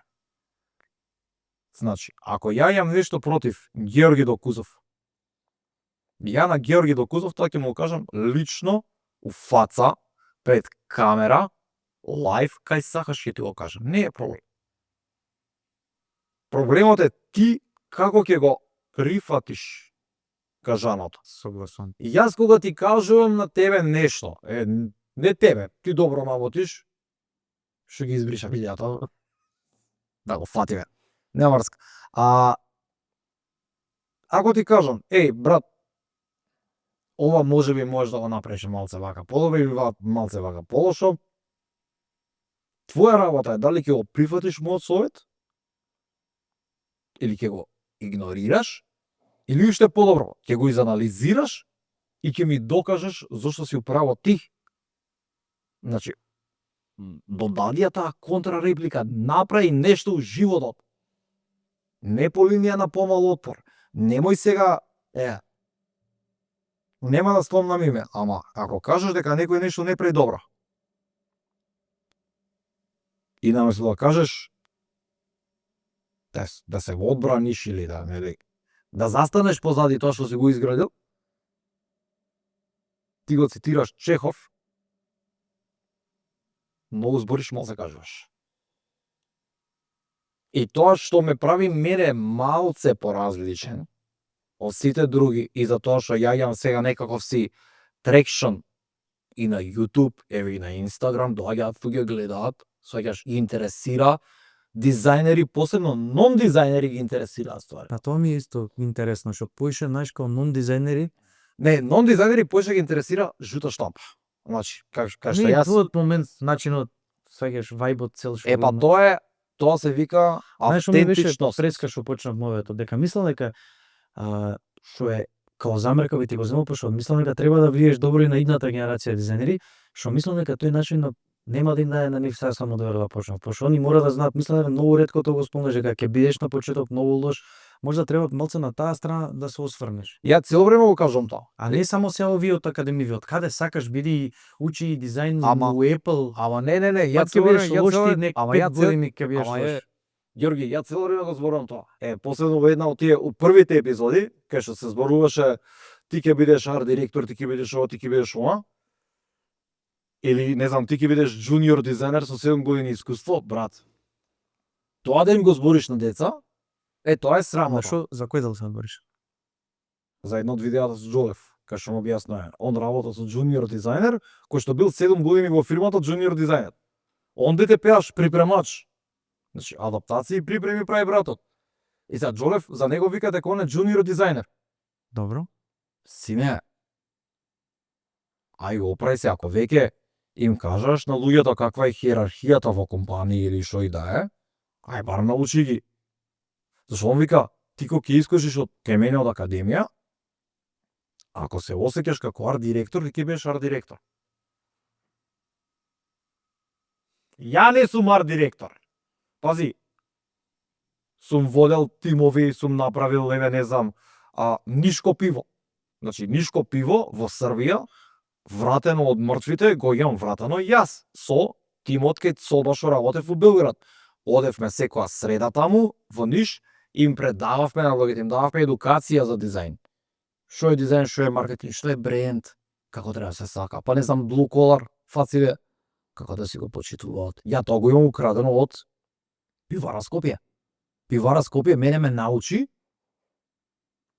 Значи, ако ја имам нешто против Георги Докузов, ја на Георги Докузов тоа ќе му кажам лично, у фаца, пред камера, лайв, кај сакаш ќе ти го кажам. Не е проблем. Проблемот е ти како ќе го прифатиш кажаното. Согласен. И јас кога ти кажувам на тебе нешто, не тебе, ти добро работиш, што ги избриша билјата, да го фатиме, не мрска. Ако ти кажам, еј, брат, ова може би можеш да го направиш малце вака подобро или малце вака полошо, твоја работа е дали ќе го прифатиш мојот совет, или ќе го игнорираш, или уште подобро, ќе го изанализираш и ќе ми докажеш зошто си управо ти. Значи, додади ја таа контрареплика, направи нешто у животот. Не по линија на помал отпор. Немој сега, нема да спомнам име, ама ако кажеш дека некој нешто не прави добро, и наместо да кажеш да се одбраниш или да застанеш позади тоа што си го изградил, ти го цитираш Чехов, многу збориш, мал се кажуваш. И тоа што ме прави мене малце поразличен од сите други и за тоа што ја имам сега некаков си трекшн и на YouTube, и на Instagram, доаѓаат луѓе гледаат, сваќаш, ги интересира, дизајнери, посебно нон-дизајнери ги интересираат ствари. А тоа ми е исто интересно, што поише, знаеш, као нон-дизајнери. Не, нон-дизајнери поише ги интересира жута штампа. Значи, како што Не, јас... твојот момент, начинот, сваќаш, вајбот цел што... Па тоа се вика знаеш, ми беше автентичност. преска што почнав моето, дека мислам дека што е као замерка би ти го земал, пошто мислам дека треба да влиеш добро и на идната генерација дизајнери, што мислам дека тој начин нема да им даде на нив сега само да почнат, пошто они мора да знаат, мислам дека многу ретко тоа го спомнеш, дека ќе бидеш на почеток многу лош, можда треба малце на таа страна да се осврнеш. Ја цело време го кажам тоа. А не само се овие од академиви, од каде сакаш биди учи дизајн Ама- у Apple. Ама не, Ја ќе бидеш лош ти нек ама 5 години ќе бидеш ама лош. Ѓорги, ја цело време го зборувам тоа. Посебно во една од тие у првите епизоди, кај што се зборуваше ти ќе бидеш арт директор, ти ќе бидеш ова, ти ќе бидеш ова. Или не знам, ти ќе бидеш джуниор дизајнер со 7 години искуство, брат. Тоа да им го збориш на деца, тоа е Ама срамотно. што за кој дел се одбориш? За едно од видеата со Джолев, кај што му објаснува. Он работел со джуниор дизајнер, кој што бил 7 години во фирмата джуниор дизајнер. Он дете пеаш припремач. Значи, адаптации и припреми прави братот. И сега Джолев за него вика дека он е джуниор дизајнер. Добро. Сине, ај опрај се, ако веќе им кажаш на луѓето каква е хиерархијата во компанија или што и да е, ај бар научи ги. Зашто он вика, ти кога ќе искажиш од кај мене од академија, ако се осеќаш како арт директор, ти ќе бидеш арт директор. Ја не сум арт директор. Пази, сум водел тимови, сум направил, не знам, Нишко пиво. Значи, Нишко пиво во Србија, вратено од мртвите, го имам вратено јас, со тимот кај Цоба што работев во Белград. Одевме секоја среда таму, во Ниш, им предававме на луѓето, им дававме едукација за дизајн. Што е дизајн, што е маркетинг, што е бренд, како треба да се сака. Па не знам, blue collar, фациле, како да си го почитуваат. Ја тоа го имам украдено од Пивара Скопје. Пивара Скопје мене ме научи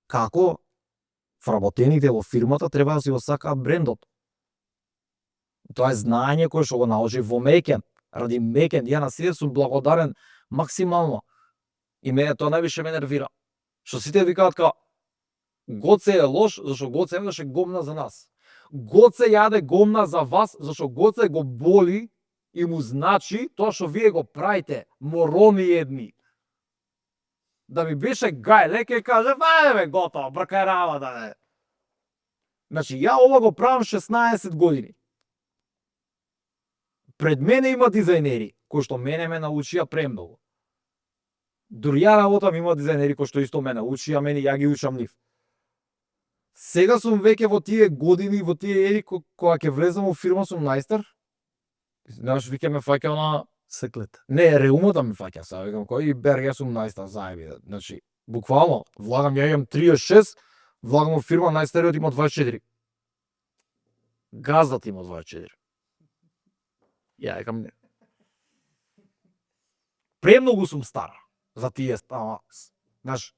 како вработените во фирмата треба да си го сакаат брендот. Тоа е знаење кое што го научи во Мекен. Ради Мекен, ја на себе сум благодарен максимално. И мене тоа највише ме нервира. Што сите викаат као Гоце е лош, зашто Гоце еднаш гомна за нас. Гоце јаде гомна за вас, зашто Гоце го боли и му значи тоа што вие го правите, морони едни. Да ми беше гај, леке каже, бе, готово, бркај работа, бе. Значи, ја ова го правам 16 години. Пред мене има дизајнери, кои што мене ме научија премногу. Дури ја работам, има дизајнери кои што исто ме научија, мене ја ги учам нив. Сега сум веќе во тие години, во тие ери, кога ќе влезам во фирма сум најстар. Знаеш, веќе ме фаќа на Секлет. Не, реумата ми фаќа сега, викам кој и берг, јас сум најстар заеби. Значи, буквално, влагам, ја имам 36, влагам во фирма најстариот има 24. Газдат има 24. Ја викам не. Премногу сум стар за тие, знаеш,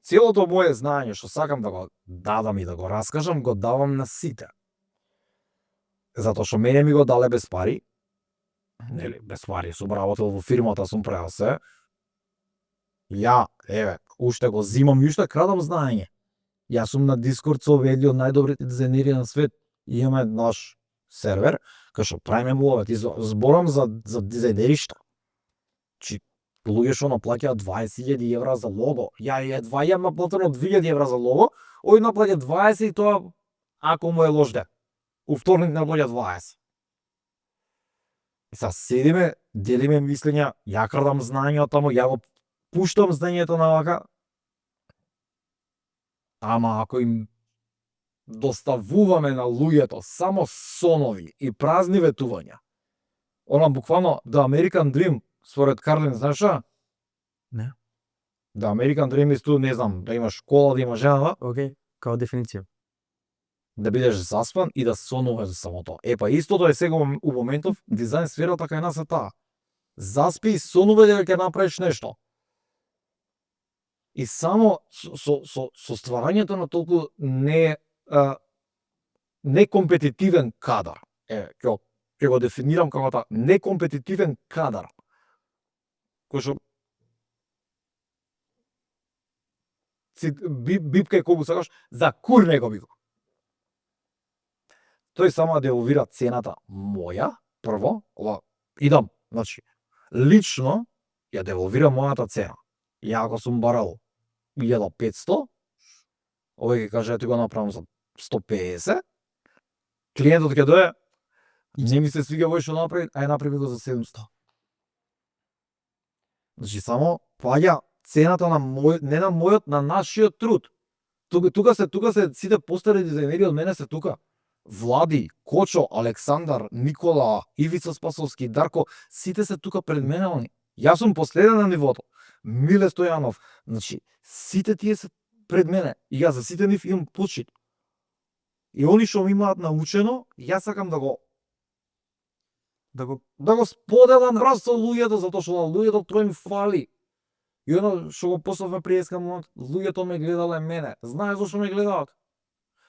целото моje знаење што сакам да го дадам и да го раскажам, го давам на сите. Затоа што мене ми го дале без пари. Нели, без пари, сум работел во фирмата, сум правил се. Ја, еве, уште го зимам и уште крадам знаење. Јас сум на Дискорд со едни од најдобрите дизајнери на свет. Имаме наш сервер, кај што правиме муавет. Зборам за дизајнеришта. Чи луѓе што наплаќаат 20.000 евра за лого. Ја едва јам наплатено 2.000 евра за лого, ој наплаќа 20 и тоа ако му е лош ден. У вторник наплаќа 20. И сега седиме, делиме мислења, ја крадам знаење од таму, ја го пуштам знаењето на вака. Ама ако им доставуваме на луѓето само сонови и празни ветувања, она буквално The American Dream, според Карлин, знаеш што? Не. The American Dream исто, не знам, да имаш кола, да имаш жена, Океј, као дефиниција. да бидеш заспан и да сонуваш за само тоа. Па истото е сега у моментов, дизајн сферата кај нас е таа. Заспи и сонувај дека ќе направиш нешто. И само со стварањето на толку некомпетитивен кадар. Ќе го дефинирам како таа некомпетитивен кадар. Кој што бипка кога сакаш за кур него бико. Тој само девалвира цената моја, прво, ова идам, значи, лично ја девалвира мојата цена. Ја ако сум барал 1500, овој ќе каже, ето го направам за 150, клиентот ќе дое, не ми се свига овој што направи, а ја направи го за 700. Значи, само паѓа цената на мој, не на мојот, на нашиот труд. Тука се сите постари дизајнери од мене се тука. Влади, Кочо, Александар, Никола, Ивица Спасовски, Дарко, сите се тука пред мене они. Јас сум последен на нивото. Миле Стојанов, значи, сите тие се пред мене. И јас за сите нив имам почит. И они што ми имаат научено, јас сакам да го споделам раз со луѓето, затоа што на луѓето тоа им фали. И оно што го поставме приескам, луѓето ме гледале мене. Знае зашто ме гледаат.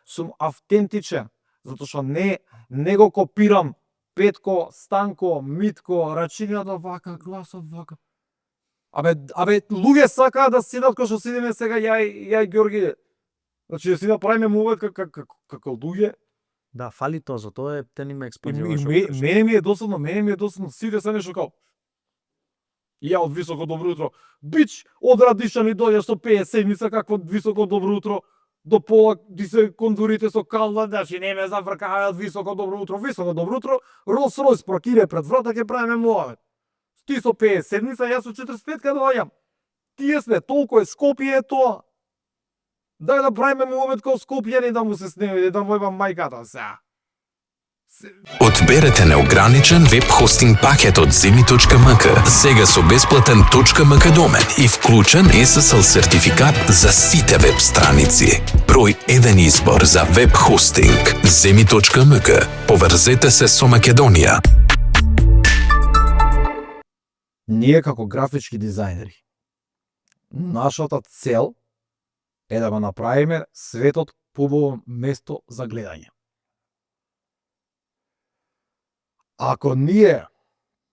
Сум автентичен. Затоа што не го копирам Петко, Станко, Митко, рачињата вака, гласот вака. Абе, луѓе сакаат да сидат кој што сидиме сега ја и Ѓорги. Значи, да си направиме мувет како луѓе. Да, фали тоа, за тоа е те нима експанзива. Мене ми е досадно, сите се нешто као. И ја од високо добро утро. Бич, од Радиша ми дојде со 57-ница, какво високо добро утро. До пола ти се кондурите со калва, значи не ме завркаваат високо добро утро, Ролс Ройс паркире пред врата, ќе правиме муавет. Ти со 57-ница, јас со 45-ка доаѓам. Тие сме, толку е Скопје е тоа. Дај да правиме муавет као Скопјани да му се снеме, да му ебам мајката сега. Одберете неограничен веб хостинг пакет од Zemi.mk, сега со бесплатен .mk домен и вклучен SSL сертификат за сите веб страници. Број 1 избор за веб хостинг. Zemi.mk. Поврзете се со Македонија. Ние како графички дизајнери, нашата цел е да го направиме светот побово место за гледање. Ако ние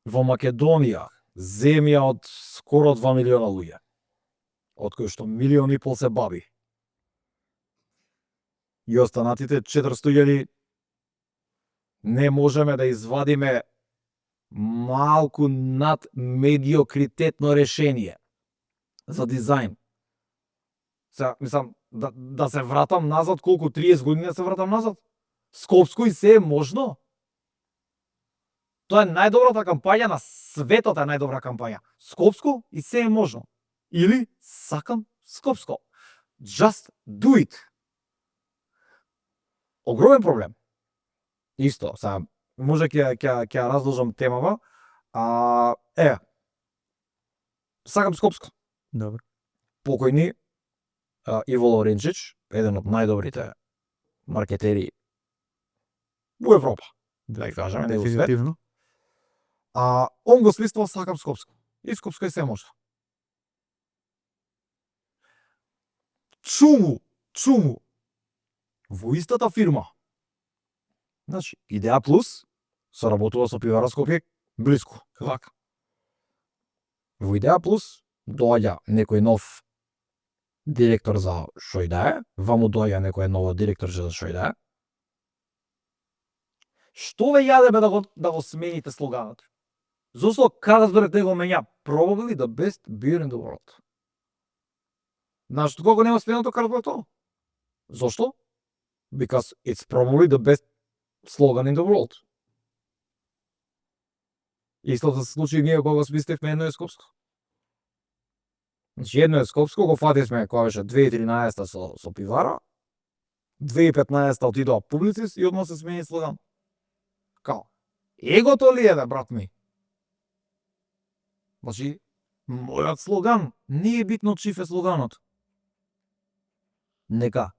во Македонија, земја од скоро 2 милиона луѓе, од кои што 1,5 милиони се баби, и останатите 400.000 не можеме да извадиме малку над медиокритетно решение за дизајн. Мислам, да се вратам назад, колку 30 години да се вратам назад? Скопско и се е можно. Тоа е најдобрата кампања на светот, е најдобра кампања. Скопско и се е можно. Или сакам Скопско. Just do it. Огромен проблем. Исто, сега може ќе разложам темава. Сакам Скопско. Добро. Покојни Иво Лоренчич, еден од најдобрите маркетери во Европа. Да кажеме, не во свет. Дефинитивно. Он го свиствал сакам Скопско. И Скопско и се може. Чуму. Во истата фирма. Значи, Идеја Плюс соработува со Пивара Скопје блиску. Така. Во Идеја Плюс доаѓа некој нов директор за шо и да е, ваму доаѓа некој ново директор за шо и да е. Што ве јадеме да го смените слоганот? Зошто када зборете го менја? Probably the best beer in the world. Знаеш колку нема сменото каде тоа? Зошто? Because it's probably the best slogan in the world. Истото се случи ние кога смислевме едно е Скопско. Значи едно е Скопско, го фатисме кога беше 2013 со Пивара, 2015 отидоа Публицис и одма се смени слоган. Као? Егото ли е да, брат ми? Значи, мојот слоган, не е битно чиф е слоганот. Нека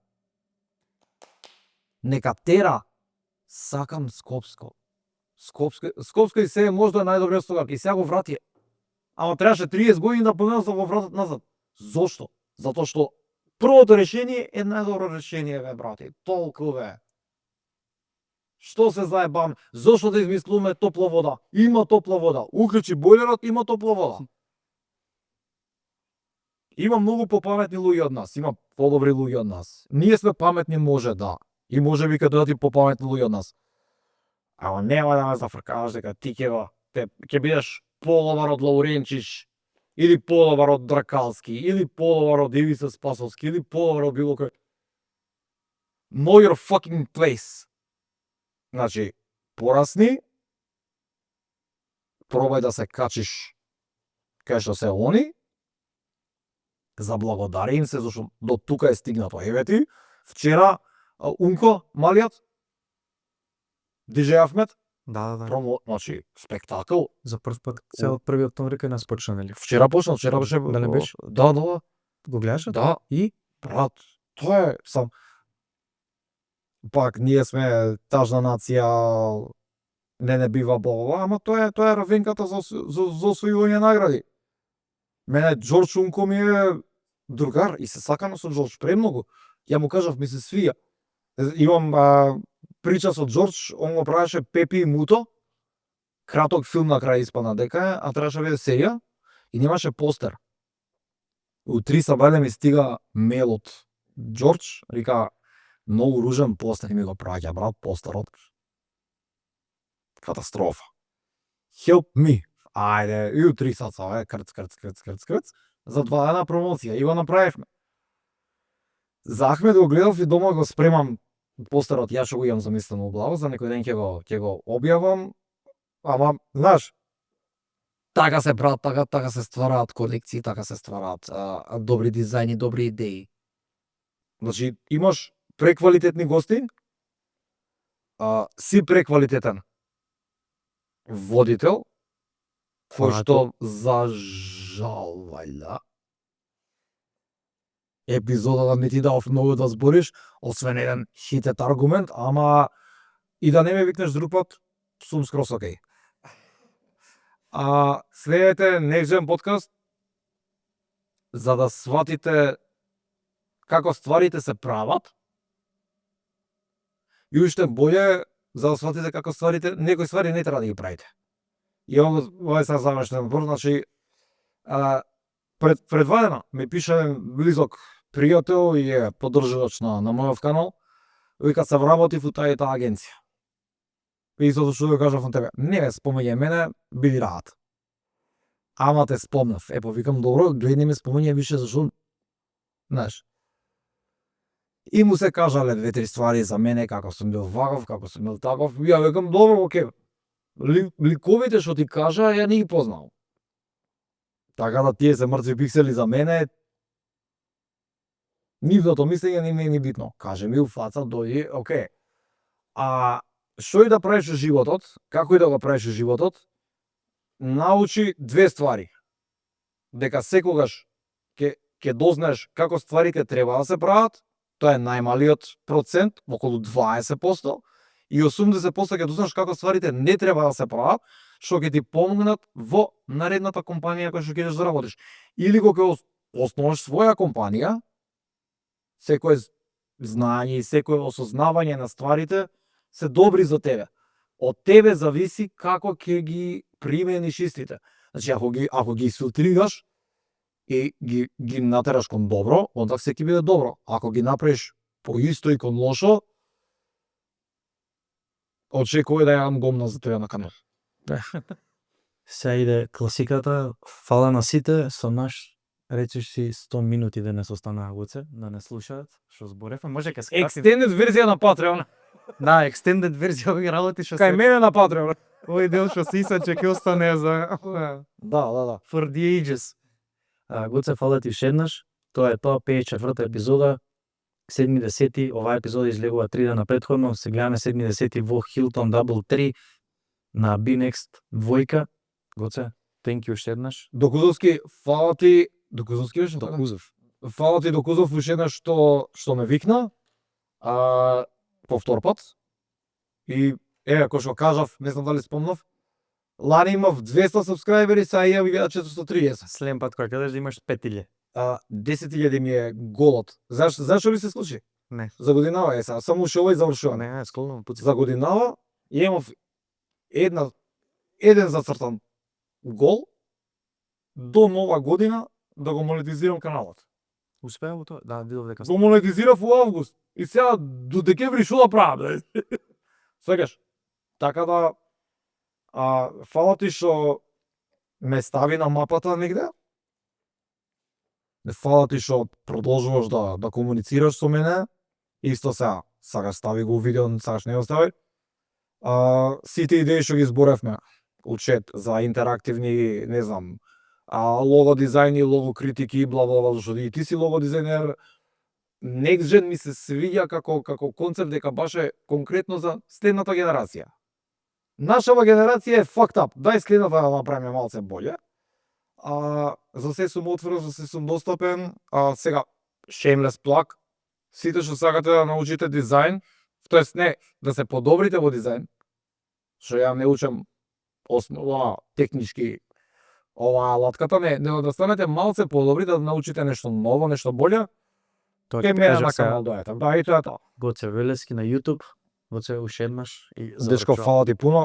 тера сакам Скопско. Скопско и се е можда најдобриот слоган. И сега го врати. Ама требаше 30 години да поминат да го вратат назад. Зошто? Затоа што првото решение е најдобро решение, бе, брати. Толку, бе. Што се заебам? Зошто да измислуваме топла вода? Има топла вода. Уклучи бойлерот, има топла вода. Има многу попаметни луѓе од нас, има подобри луѓе од нас. Ние сме паметни, може да. И може би каде и попаметни луѓе од нас. Ама нема да ме зафркаваш дека ти ќе бидеш половар од Лауренчиш, или половар од Дракалски, или половар од Ивица Спасовски, или половар од било кој. Know your fucking place. Значи, порасни, пробај да се качиш кај што се они, заблагодари им се зашто до тука е стигнато. Еве ти, вчера Унко, малиот, DJ Ахмет, Да. промо, значи, спектакл. За прв пат целот 1 октомври кај нас почна, нели? Вчера беше... Да не беше? Да. Го гледаш? Да. И? Брат, тоа е сам... Пак, ние сме тажна нација, не бива бова, ама тоа е равенката за освојување награди. Мене Џорџ Унко ми е другар и се сакам со Џорџ премногу. Ја му кажав, ми се свија. Имам прича со Џорџ, он го правеше Пепи и Муто, краток филм на крај испадна дека, а требаше да биде серија и немаше постер. У 3 сабајле ми стига мейл од Џорџ, рика, многу ружен постер ми го праќа, брат, постерот. Катастрофа. Help me. Ајде, и у 3 саца, крц. За 2 дена промоција, и го направивме. За Ахмед го гледав и дома го спремам постерот, ја што го имам замислено во глава, за некој ден ќе го објавам, ама, знаеш, така се прават, така се ствараат колекции, така се ствараат добри дизајни, добри идеи. Значи, имаш преквалитетни гости, си преквалитетен водител, кој што за жал, вајда, епизодата не ти дав многу да збориш, освен еден хитет аргумент, ама и да не ме викнеш друг пат, сум скрос окей. Следете Next Gen подкаст за да сватите како стварите се прават и уште боле за да сватите како стварите, некои ствари не треба да ги правите. И ова е сега завршен збор, значи предвадено ми пише близок пријател и е поддржувач на мојов канал, вика се вработив у таа агенција. И затоа што го кажав на тебе, не ме спомење мене, биди рад. Ама те спомнав. Викам, добро, гледни ме спомење више, зашто, знаеш. И му се кажале 2-3 ствари за мене, како сум бил ваков, како сум бил таков. И ја викам, добро, окей. Ликовите што ти кажа, ја не ги познал. Така да тие се мртви пиксели за мене, нивното мислење не ми е ни битно. Каже ми у фаца, дојди, окей. Што и да правиш во животот, како и да го правиш во животот, научи 2 ствари. Дека секогаш ќе дознаеш како стварите треба да се прават, тоа е најмалиот процент, околу 20%, и 80% ќе дознаеш како стварите не треба да се прават, што ќе ти помогнат во наредната компанија која што ќе идеш да работиш. Или кога ќе основаш своја компанија, секое знаење и секое осознавање на стварите се добри за тебе. Од тебе зависи како ќе ги примениш истите. Значи, ако ги филтрираш и ги натераш кон добро, онда се ќе биде добро. Ако ги направиш по исто и кон лошо, очекувај да јам гомна за тебе на канал. Се иде класиката, фала на сите, со наш речеш си 100 минути да не се останаа Гоце, да не слушаат, што зборевме, може ке скратим. Extended верзија на Patreon. Да, extended верзија овие работи што Кај мене на Patreon. овој дел што се исаче ќе остане за Да. for the ages. Гоце, фала ти уште еднаш. Тоа е тоа, 54-та епизода. 7.10, оваа епизода излегува 3 дена претходно, се гледаме 7.10 во Hilton Double 3 на B-Next двојка. Гоце, thank you уште еднаш. Докузовски, фала ти, Докузовски беше така? Докузов. Фала ти Докузов уште еднаш што ме викна. Повтор пат. И кој што кажав, не знам дали спомнав, лани имав 200 сабскрајбери, сега ја ми гледа 430. Следен пат кога кажеш да имаш 5000. 10.000 ми е голот. Зашо ли се случи? Не. За годинава сега, само уште овој завршувам. Не, сколно пуци. За годинава имав еден зацртан гол до нова година да го монетизирам каналот. Успеа во тоа? Да, видов дека. Го монетизирав во август. И сега до декември што да правам? Свегаш. Така да фала ти што ме стави на мапата негде. Фала ти што продолжуваш да комуницираш со мене. Исто сега, сакаш стави го видео, сакаш не го стави. Сите идеи што ги зборевме, учет за интерактивни, не знам, лого дизајни, лого критики, бла бла бла, зашто и ти си лого дизајнер. Next Gen ми се свиѓа како концепт дека баш е конкретно за следната генерација. Нашава генерација е fucked up. Дај следната да направиме малце боле. За се сум отворен, за се сум достапен. Сега, shameless plug. Сите што сакате да научите дизајн, тоест не, да се подобрите во дизајн, што ја не учам основа технички оваа латката, не, да станете малце подобри, да научите нешто ново, нешто боле, Тоа кај ќе мене кажам на сега. канал дојдете. Да, и тоа е тоа. Гоце Велески на YouTube. Гоце уште еднаш и Дечко, фала ти пуно.